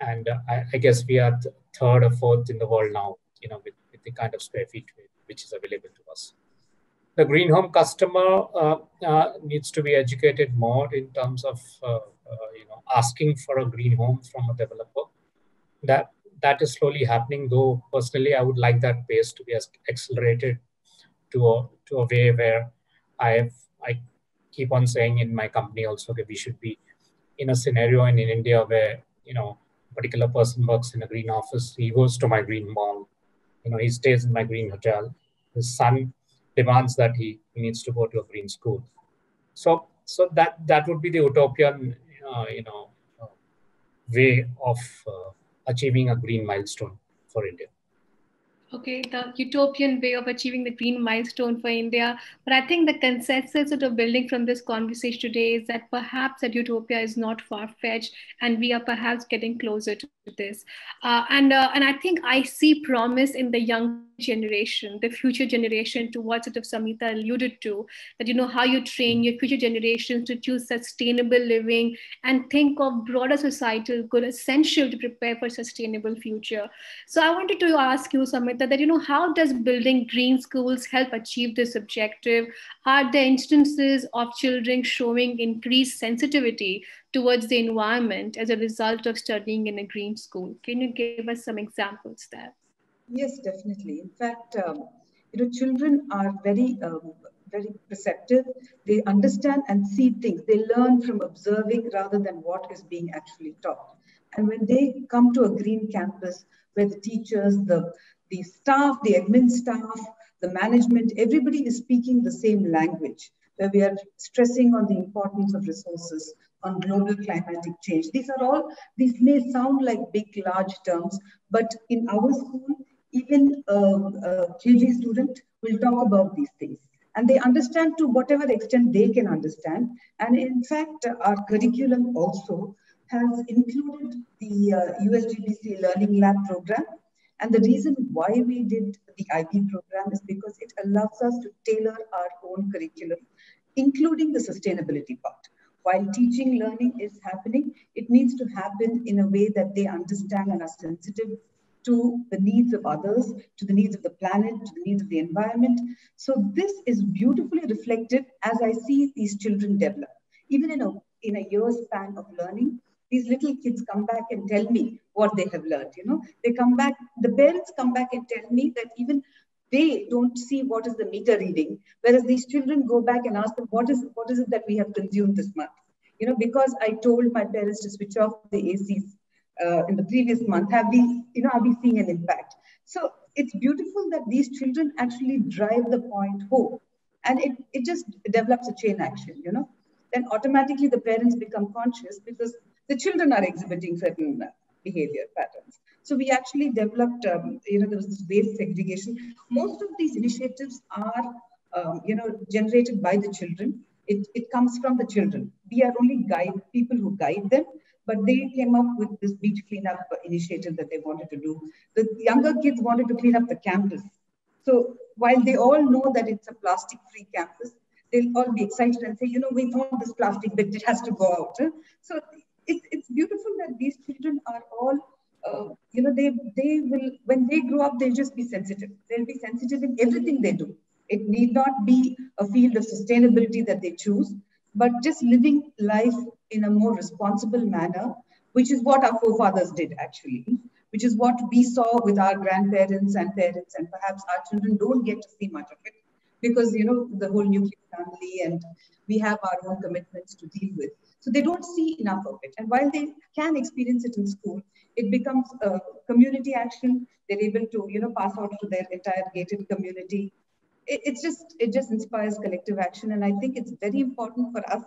And I guess we are third or fourth in the world now, with the kind of square feet which is available to us. The green home customer needs to be educated more in terms of asking for a green home from a developer. That is slowly happening, though personally I would like that pace to be accelerated to a way where I keep on saying in my company also that we should be in a scenario in India where a particular person works in a green office, he goes to my green mall, he stays in my green hotel. His son demands that he needs to go to a green school. So that would be the utopian way of achieving a green milestone for India. Okay, the utopian way of achieving the green milestone for India. But I think the consensus sort of building from this conversation today is that perhaps that utopia is not far-fetched, and we are perhaps getting closer to this. And I think I see promise in the young generation, the future generation, to what sort of Samhita alluded to, that how you train your future generations to choose sustainable living and think of broader societal good, essential to prepare for a sustainable future. So I wanted to ask you, Samhita, that how does building green schools help achieve this objective? Are there instances of children showing increased sensitivity towards the environment as a result of studying in a green school? Can you give us some examples there? Yes, definitely. In fact, children are very perceptive. They understand and see things. They learn from observing rather than what is being actually taught. And when they come to a green campus where the teachers, the the staff, the admin staff, the management, everybody is speaking the same language, where we are stressing on the importance of resources, on global climatic change. These may sound like big, large terms, but in our school, even a KG student will talk about these things. And they understand to whatever extent they can understand. And in fact, our curriculum also has included the USGBC Learning Lab program. And the reason why we did the IB program is because it allows us to tailor our own curriculum, including the sustainability part. While teaching learning is happening, it needs to happen in a way that they understand and are sensitive to the needs of others, to the needs of the planet, to the needs of the environment. So this is beautifully reflected as I see these children develop. Even in a year's span of learning, these little kids come back and tell me what they have learned. They come back, the parents come back and tell me that even they don't see what is the meter reading, whereas these children go back and ask them, what is it that we have consumed this month? Because I told my parents to switch off the ACs in the previous month, are we seeing an impact? So it's beautiful that these children actually drive the point home, and it just develops a chain action, Then automatically the parents become conscious because the children are exhibiting certain behavior patterns. So we actually developed, there was this waste segregation. Most of these initiatives are, generated by the children. It comes from the children. We are only people who guide them, but they came up with this beach cleanup initiative that they wanted to do. The younger kids wanted to clean up the campus. So while they all know that it's a plastic-free campus, they'll all be excited and say, we found this plastic bit, it has to go out. So it's beautiful that these children are all, they will, when they grow up, they'll just be sensitive. They'll be sensitive in everything they do. It need not be a field of sustainability that they choose, but just living life in a more responsible manner, which is what our forefathers did actually, which is what we saw with our grandparents and parents, and perhaps our children don't get to see much of it because, the whole nuclear family and we have our own commitments to deal with. So they don't see enough of it. And while they can experience it in school, it becomes a community action. They're able to, pass out to their entire gated community. It just inspires collective action. And I think it's very important for us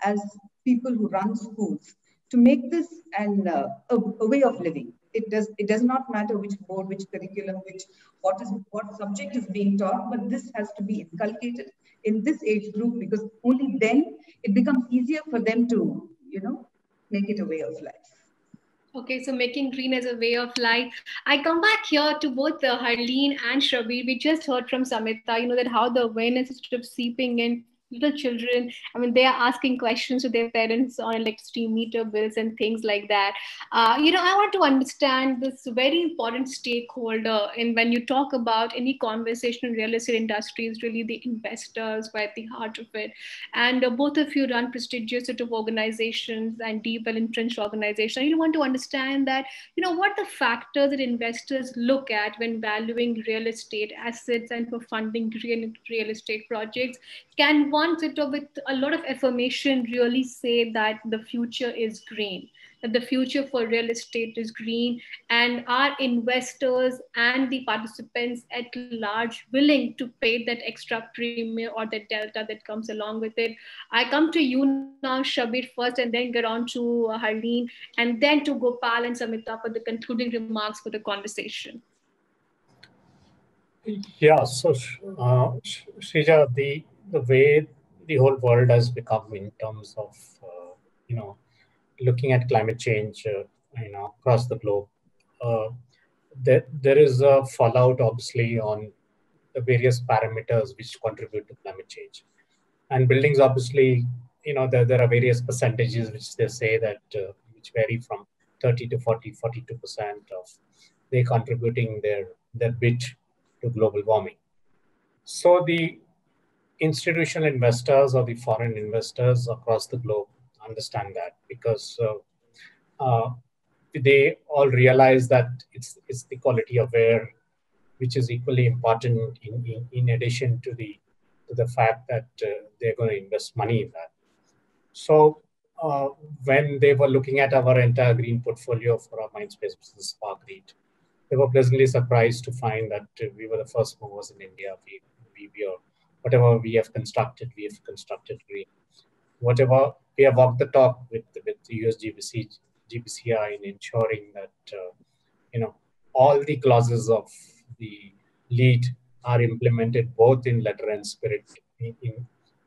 as people who run schools to make this a way of living. It does not matter which board, which curriculum, what subject is being taught, but this has to be inculcated in this age group, because only then it becomes easier for them to, make it a way of life. Okay, so making green as a way of life. I come back here to both Harleen and Shabbir. We just heard from Samhita, that how the awareness is sort of seeping in little children. I mean, they are asking questions to their parents on electricity meter bills and things like that. I want to understand this very important stakeholder. And when you talk about any conversation in real estate industry, is really the investors who are at the heart of it. And both of you run prestigious sort of organizations and deep well entrenched organizations. I really want to understand that, what the factors that investors look at when valuing real estate assets and for funding real estate projects. Can one sort of with a lot of affirmation really say that the future is green, that the future for real estate is green, and are investors and the participants at large willing to pay that extra premium or the delta that comes along with it? I come to you now, Shabbir, first, and then get on to Harleen, and then to Gopal and Samhita for the concluding remarks for the conversation. Yeah, so Shrija, the way the whole world has become in terms of, looking at climate change, across the globe, there is a fallout, obviously, on the various parameters which contribute to climate change. And buildings, obviously, there are various percentages which they say that which vary from 30 to 42% of they contributing their bit to global warming. So the institutional investors or the foreign investors across the globe understand that, because they all realize that it's the quality of air which is equally important in addition to the fact that they're going to invest money in that. So when they were looking at our entire green portfolio for our Mindspace Business Park REIT, they were pleasantly surprised to find that we were the first movers in India. We are, whatever we have constructed green. Whatever we have walked the talk with the US GPCI in ensuring that all the clauses of the lead are implemented both in letter and spirit.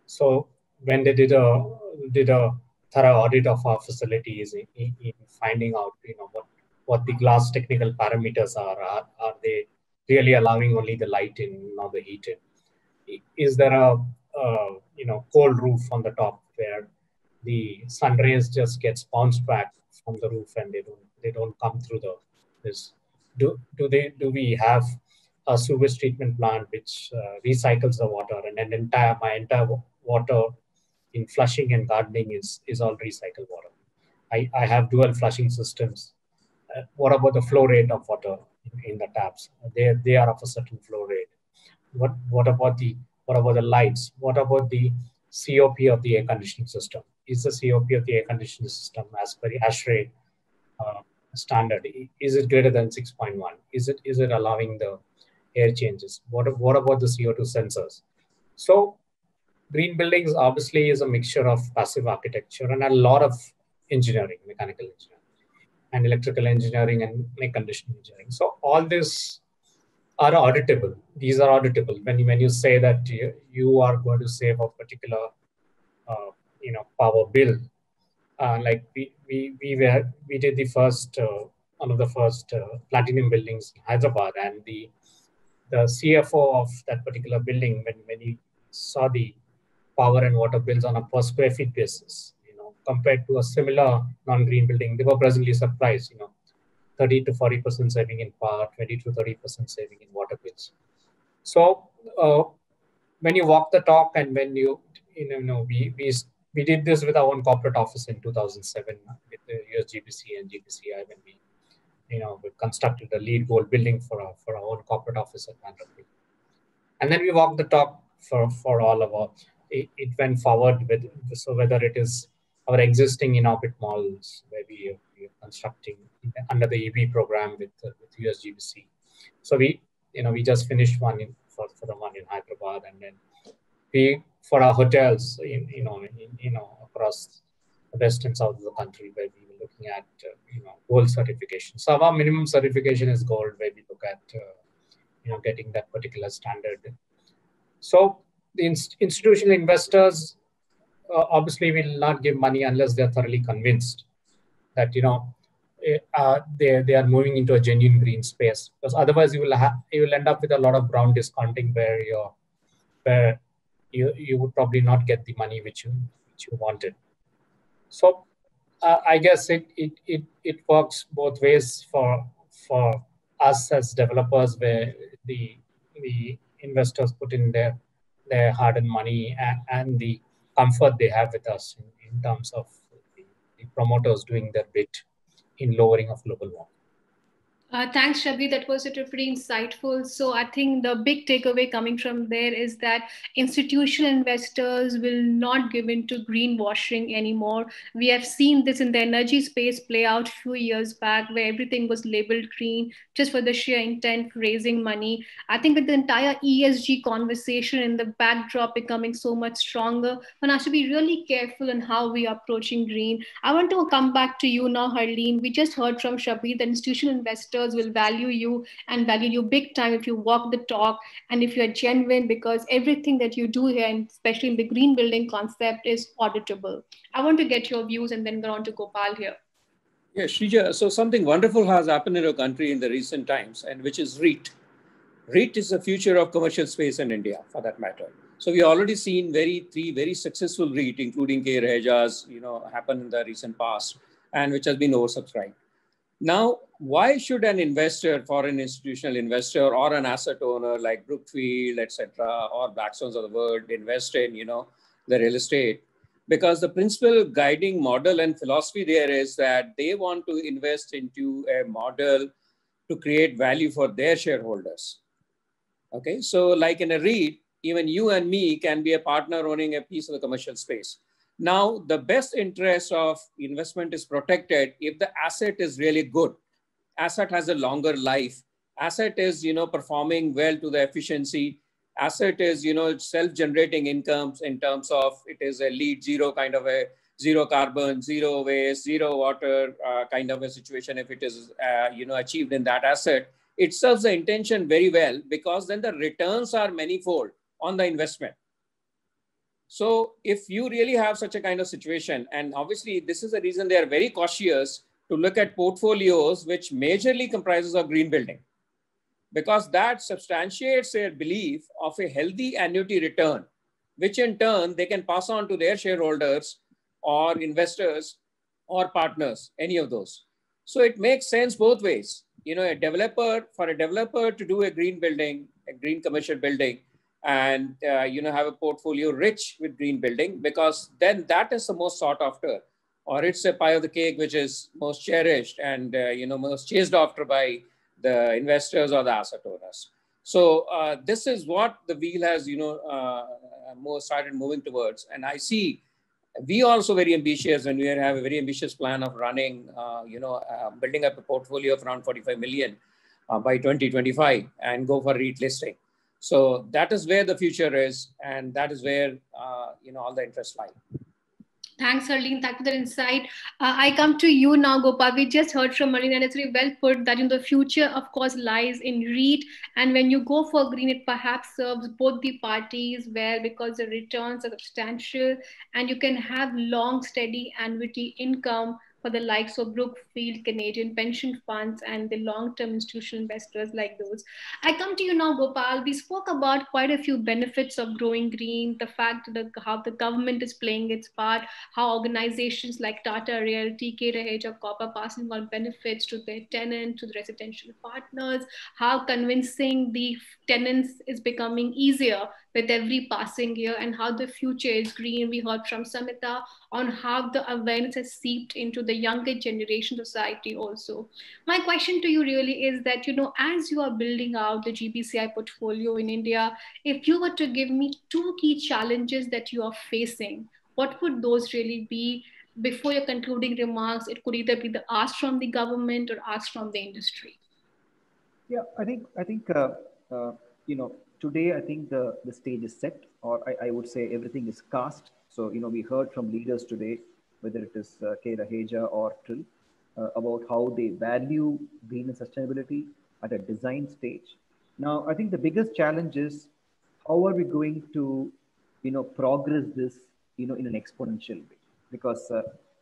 So when they did a thorough audit of our facilities in finding out what the glass technical parameters are they really allowing only the light in, not the heat in? Is there a cold roof on the top where the sun rays just gets bounced back from the roof and they don't come through this? Do we have a sewage treatment plant which recycles the water, and my entire water in flushing and gardening is all recycled water? I have dual flushing systems. What about the flow rate of water in the taps? They are of a certain flow rate. What about the lights? What about the COP of the air conditioning system? Is the COP of the air conditioning system as per the ASHRAE standard? Is it greater than 6.1? Is it allowing the air changes? What about the CO2 sensors? So green buildings obviously is a mixture of passive architecture and a lot of engineering, mechanical engineering, and electrical engineering and air conditioning engineering. So all this are auditable. These are auditable. When you say that you are going to save a particular power bill, like we did the first one of the first platinum buildings in Hyderabad, and the CFO of that particular building, when he saw the power and water bills on a per square feet basis, compared to a similar non-green building, they were pleasantly surprised. 30 to 40% saving in power, 20 to 30% saving in water bills. So when you walk the talk, and when we did this with our own corporate office in 2007 with the US GPC and GPCI, when we constructed a LEED Gold building for our own corporate office at Venkatesh. And then we walked the talk for all of our. It went forward with, so whether it is our existing in-orbit malls where we are constructing under the EB program with US GPC. So we just finished one for the one in Hyderabad, and then we for our hotels across the west and south of the country, where we were looking at gold certification. So our minimum certification is gold, where we look at getting that particular standard. So the institutional investors obviously will not give money unless they're thoroughly convinced that they are moving into a genuine green space, because otherwise you will end up with a lot of brown discounting where you would probably not get the money which you wanted. So I guess it works both ways for us as developers, where the investors put in their hard-earned money and the comfort they have with us in terms of the promoters doing their bit in lowering of global warming. Thanks, Shabbir. That was pretty insightful. So I think the big takeaway coming from there is that institutional investors will not give in to greenwashing anymore. We have seen this in the energy space play out a few years back, where everything was labeled green just for the sheer intent of raising money. I think with the entire ESG conversation in the backdrop becoming so much stronger, one has to be really careful in how we are approaching green. I want to come back to you now, Harleen. We just heard from Shabbir that institutional investors will value you and value you big time if you walk the talk and if you're genuine, because everything that you do here, and especially in the green building concept, is auditable. I want to get your views and then go on to Gopal here. Yeah, Shrija, so something wonderful has happened in our country in the recent times, and which is REIT. REIT is the future of commercial space in India, for that matter. So we already seen three very successful REIT, including Raheja's, happen in the recent past, and which has been oversubscribed. Now, why should an investor, foreign institutional investor, or an asset owner like Brookfield, etc., or Blackstones of the world invest in, the real estate? Because the principal guiding model and philosophy there is that they want to invest into a model to create value for their shareholders. Okay, so like in a REIT, even you and me can be a partner owning a piece of the commercial space. Now, the best interest of investment is protected if the asset is really good. Asset has a longer life Asset is, performing well to the efficiency. Asset is, self-generating incomes in terms of it is a LEED zero kind of a zero carbon, zero waste, zero water kind of a situation. If it is, achieved in that asset, it serves the intention very well because then the returns are manifold on the investment. So if you really have such a kind of situation, and obviously this is the reason they are very cautious to look at portfolios which majorly comprises of green building, because that substantiates their belief of a healthy annuity return, which in turn they can pass on to their shareholders or investors or partners, any of those. So it makes sense both ways. For a developer to do a green building, a green commercial building, and have a portfolio rich with green building, because then that is the most sought after, or it's a pie of the cake which is most cherished and most chased after by the investors or the asset owners. So this is what the wheel has more started moving towards. And I see we also very ambitious, and we have a very ambitious plan of running building up a portfolio of around 45 million by 2025 and go for REIT listing. So that is where the future is, and that is where all the interests lie. Thanks, Harleen. Thank you for that insight. I come to you now, Gopal. We just heard from Harleen, and it's very well put that in the future, of course, lies in REIT. And when you go for green, it perhaps serves both the parties well because the returns are substantial and you can have long, steady annuity income for the likes of Brookfield, Canadian pension funds, and the long-term institutional investors like those. I come to you now, Gopal. We spoke about quite a few benefits of growing green, the fact that how the government is playing its part, how organizations like Tata, Realty, Raheja, corp are passing on benefits to their tenants, to the residential partners, how convincing the tenants is becoming easier with every passing year, and how the future is green. We heard from Samhita on how the awareness has seeped into the younger generation society also. My question to you really is that, as you are building out the GBCI portfolio in India, if you were to give me two key challenges that you are facing, what would those really be? Before your concluding remarks, it could either be the ask from the government or ask from the industry. Yeah, I think today I think the stage is set, or I would say everything is cast. So we heard from leaders today, whether it is Raheja or Trill, about how they value green and sustainability at a design stage. Now, I think the biggest challenge is how are we going to progress this in an exponential way, because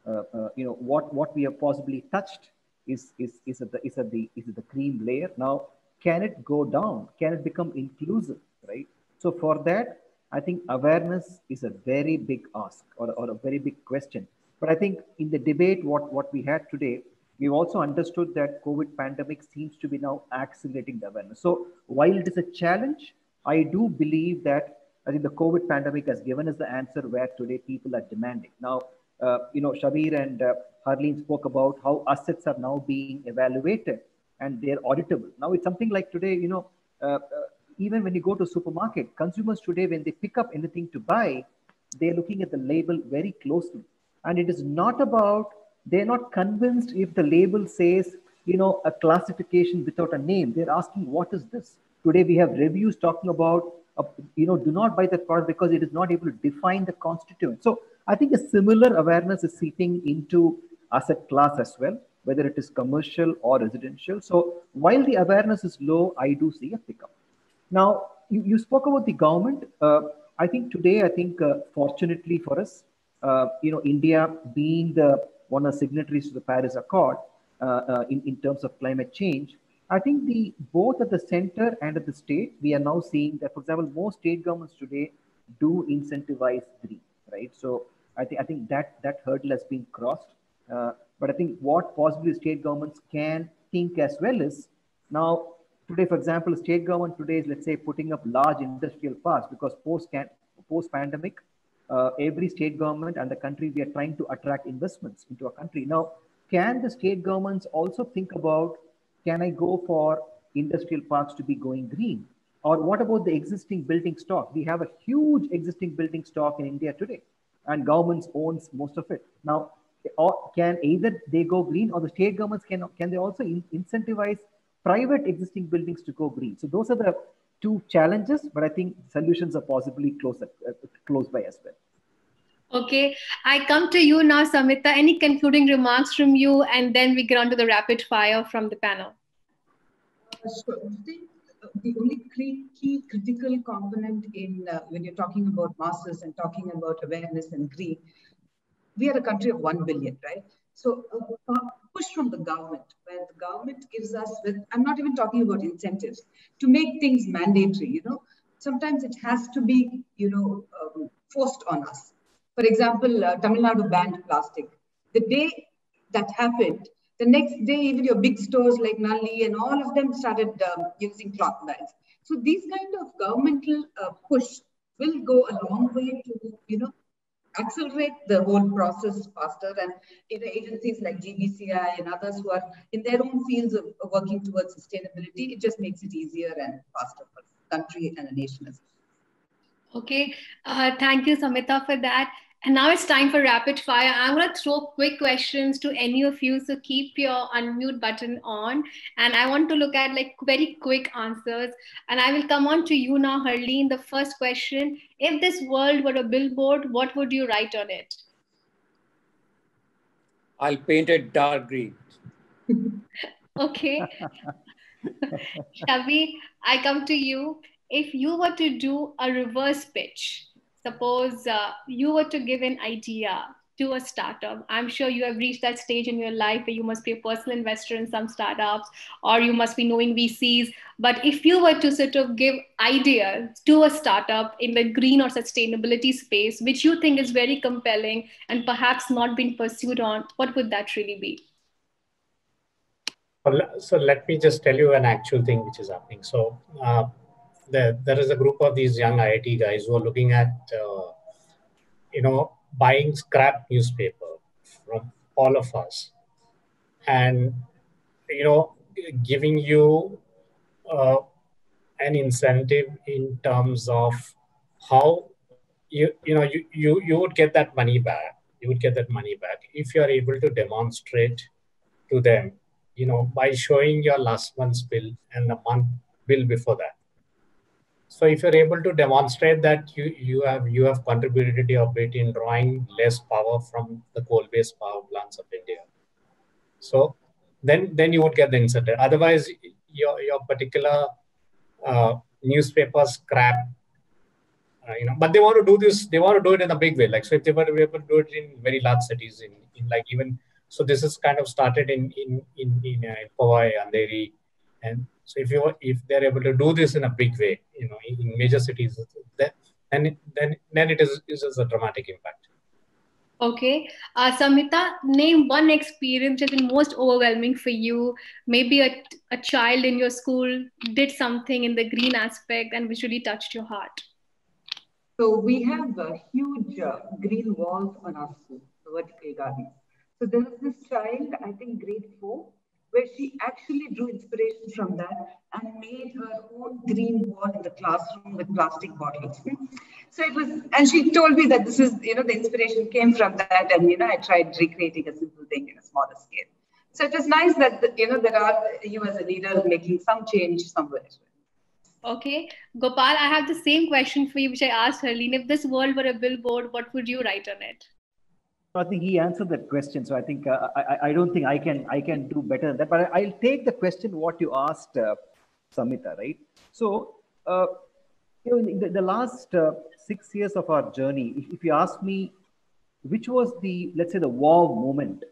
what we have possibly touched is at the cream layer. Now, can it go down? Can it become inclusive, right? So for that, I think awareness is a very big ask, or a very big question. But I think in the debate, what we had today, we've also understood that COVID pandemic seems to be now accelerating the awareness. So while it is a challenge, I do believe that I think the COVID pandemic has given us the answer where today people are demanding. Now, Shabbir and Harleen spoke about how assets are now being evaluated and they're auditable. Now it's something like today, even when you go to supermarket, consumers today, when they pick up anything to buy, they're looking at the label very closely. And it is not about, they're not convinced if the label says, a classification without a name. They're asking, what is this? Today we have reviews talking about, do not buy that product because it is not able to define the constituent. So I think a similar awareness is seeping into asset class as well, whether it is commercial or residential. So while the awareness is low, I do see a pickup. Now, you spoke about the government. I think today, fortunately for us, India being one of the signatories to the Paris Accord in terms of climate change, I think both at the center and at the state, we are now seeing that, for example, most state governments today do incentivize green, right? So I think that hurdle has been crossed. But I think what possibly state governments can think as well is now today, for example, state government today is, let's say, putting up large industrial parks because post-pandemic, every state government and the country, we are trying to attract investments into our country. Now, can the state governments also think about, can I go for industrial parks to be going green? Or what about the existing building stock? We have a huge existing building stock in India today, and governments owns most of it. Now, can either they go green, or the state governments can they also incentivize private existing buildings to go green. So those are the two challenges, but I think solutions are possibly close by as well. Okay, I come to you now, Samhita. Any concluding remarks from you, and then we get on to the rapid fire from the panel. Sure. I think the only key critical component in when you're talking about masses and talking about awareness and green, we are a country of 1 billion, right? So a push from the government, where the government gives us with, I'm not even talking about incentives, to make things mandatory, sometimes it has to be, forced on us. For example, Tamil Nadu banned plastic. The day that happened, the next day, even your big stores like Nalli and all of them started using cloth bags. So these kind of governmental push will go a long way to, accelerate the whole process faster. And agencies like GBCI and others who are in their own fields of working towards sustainability, it just makes it easier and faster for the country and the nation as well. Okay, thank you, Samhita, for that. And now it's time for rapid fire. I'm going to throw quick questions to any of you. So keep your unmute button on. And I want to look at like very quick answers. And I will come on to you now, Harleen. The first question, if this world were a billboard, what would you write on it? I'll paint it dark green. Okay. Shabbir, I come to you. If you were to do a reverse pitch, suppose you were to give an idea to a startup. I'm sure you have reached that stage in your life where you must be a personal investor in some startups, or you must be knowing VCs. But if you were to sort of give ideas to a startup in the green or sustainability space, which you think is very compelling and perhaps not been pursued on, what would that really be? So let me just tell you an actual thing which is happening. So there is a group of these young IIT guys who are looking at, buying scrap newspaper from all of us, and giving you an incentive in terms of how you would get that money back. You would get that money back if you are able to demonstrate to them, by showing your last month's bill and the month bill before that. So if you're able to demonstrate that you have contributed a bit in drawing less power from the coal-based power plants of India, so then you would get the incentive. Otherwise, your particular newspaper scrap, but they want to do this. They want to do it in a big way. Like, so if they were to be able to do it in very large cities, in like even. So this is kind of started in Powai, Andheri, and so if they're able to do this in a big way, in major cities, then it is a dramatic impact. Okay, Samhita, name one experience that has been most overwhelming for you. Maybe a child in your school did something in the green aspect and which really touched your heart. So we have huge green walls on our school, the vertical gardens. So there was this child, I think grade 4, where she actually drew inspiration from that and made her own green wall in the classroom with plastic bottles. So it was, and she told me that this is, the inspiration came from that, and I tried recreating a simple thing in a smaller scale. So it was nice that there are you as a leader making some change somewhere as well. Okay, Gopal, I have the same question for you, which I asked Harleen. If this world were a billboard, what would you write on it? I think he answered that question. So I think I don't think I can do better than that. But I'll take the question what you asked, Samhita, right? So in the last 6 years of our journey, if you ask me, which was let's say the wow moment?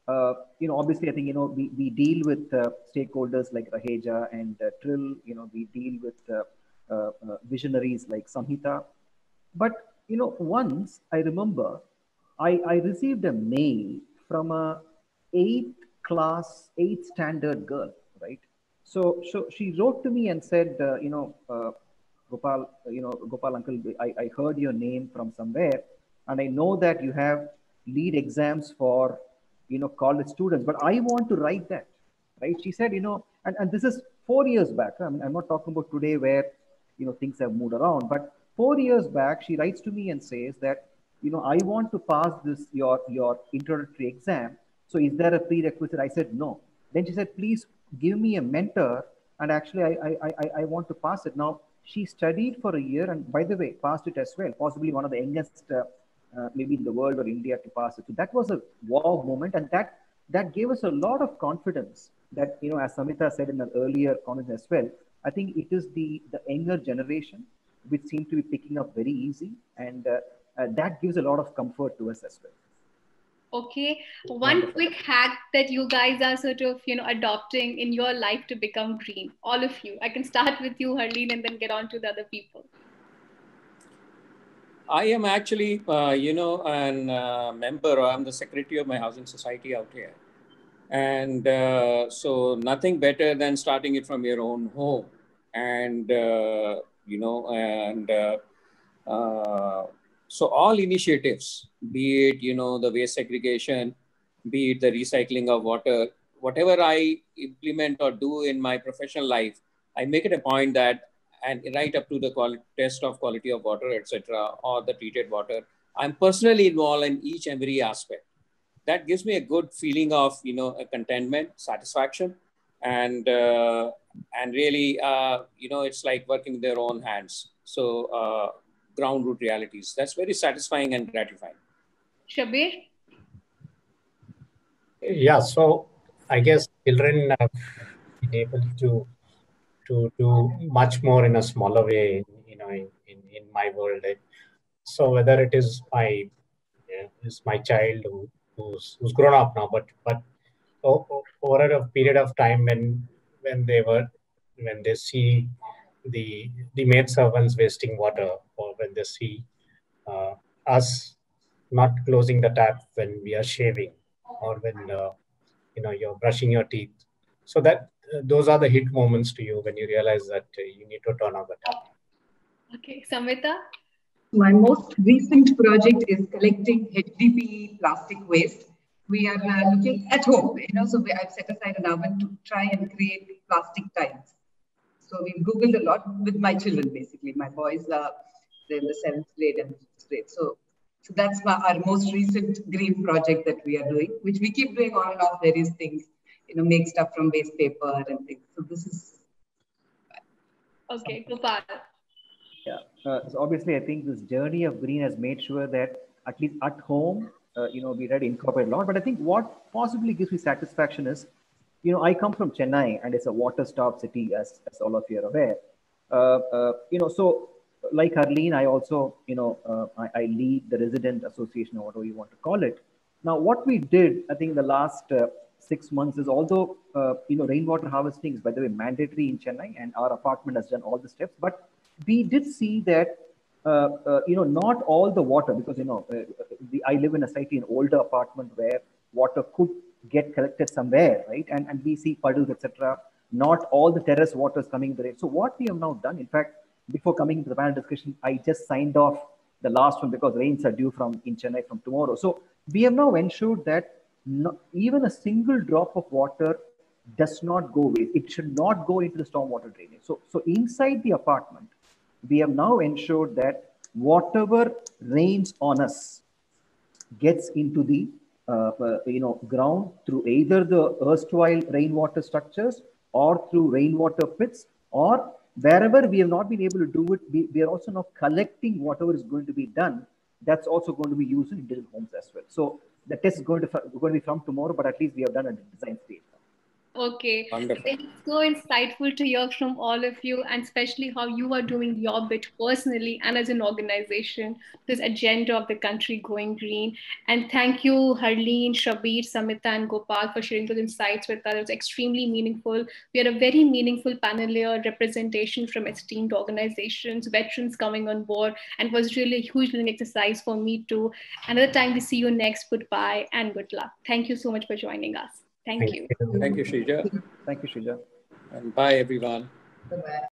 Obviously, I think we deal with stakeholders like Raheja and Trill. We deal with visionaries like Samhita. But once I remember, I received a mail from a 8th standard girl, right? So she wrote to me and said, Gopal, Gopal uncle, I heard your name from somewhere, and I know that you have lead exams for, college students, but I want to write that, right? She said, and this is 4 years back. I mean, I'm not talking about today where, things have moved around, but 4 years back, she writes to me and says that, I want to pass your introductory exam. So is there a prerequisite? I said, no. Then she said, please give me a mentor, and actually I want to pass it. Now, she studied for a year, and by the way, passed it as well, possibly one of the youngest, maybe in the world or India, to pass it. So that was a wow moment, and that gave us a lot of confidence that, as Samhita said in an earlier comment as well, I think it is the younger generation which seem to be picking up very easy, and that gives a lot of comfort to us as well. Okay, one quick hack that you guys are sort of, adopting in your life to become green, all of you. I can start with you, Harleen, and then get on to the other people. I am actually, a member, or I'm the secretary of my housing society out here. And so nothing better than starting it from your own home. And, so all initiatives, be it, the waste segregation, be it the recycling of water, whatever I implement or do in my professional life, I make it a point that, and right up to the test of quality of water, etc., or the treated water, I'm personally involved in each and every aspect. That gives me a good feeling of, a contentment, satisfaction, and really, it's like working with their own hands. So ground root realities. That's very satisfying and gratifying. Shabbir? Yeah, so I guess children have been able to do much more in a smaller way, in my world. So whether it is my child who's grown up now, but over a period of time when they see the maid servants wasting water, or when they see us not closing the tap when we are shaving, or when you're brushing your teeth, so that those are the hit moments to you when you realize that you need to turn on the tap. Okay, Samhita? My most recent project is collecting HDPE plastic waste. We are looking at home, so I've set aside an oven to try and create plastic tiles. So we've Googled a lot with my children, basically. My boys are in the 7th grade and 5th grade. So that's our most recent green project that we are doing, which we keep doing on and off various things, make stuff from waste paper and things. So this is... Okay, Gopal. Yeah, so obviously I think this journey of green has made sure that at least at home, we try to incorporate a lot. But I think what possibly gives me satisfaction is, I come from Chennai, and it's a water-starved city, as all of you are aware. So like Harleen, I also, I lead the resident association, or whatever you want to call it. Now, what we did, I think, in the last 6 months is, although, rainwater harvesting is, by the way, mandatory in Chennai, and our apartment has done all the steps, but we did see that, not all the water, because, I live in a slightly an older apartment where water could get collected somewhere, right? And we see puddles, etc. Not all the terrace water is coming in the rain. So what we have now done, in fact, before coming into the panel discussion, I just signed off the last one because rains are due in Chennai from tomorrow. So we have now ensured that even a single drop of water does not go waste. It should not go into the stormwater drainage. So inside the apartment, we have now ensured that whatever rains on us gets into the ground through either the erstwhile rainwater structures or through rainwater pits, or wherever we have not been able to do it, we are also now collecting whatever is going to be done. That's also going to be used in individual homes as well. So the test is going to be from tomorrow, but at least we have done a design stage. Okay. Wonderful. It's so insightful to hear from all of you, and especially how you are doing your bit personally and as an organization, this agenda of the country going green. And thank you, Harleen, Shabbir, Samhita, and Gopal, for sharing those insights with us. It's extremely meaningful. We had a very meaningful panel here, representation from esteemed organizations, veterans coming on board, and it was really a huge learning exercise for me too. Another time we see you next. Goodbye and good luck. Thank you so much for joining us. Thank you. Thank you, Shrija. Thank you, Shrija. And bye, everyone. Bye-bye.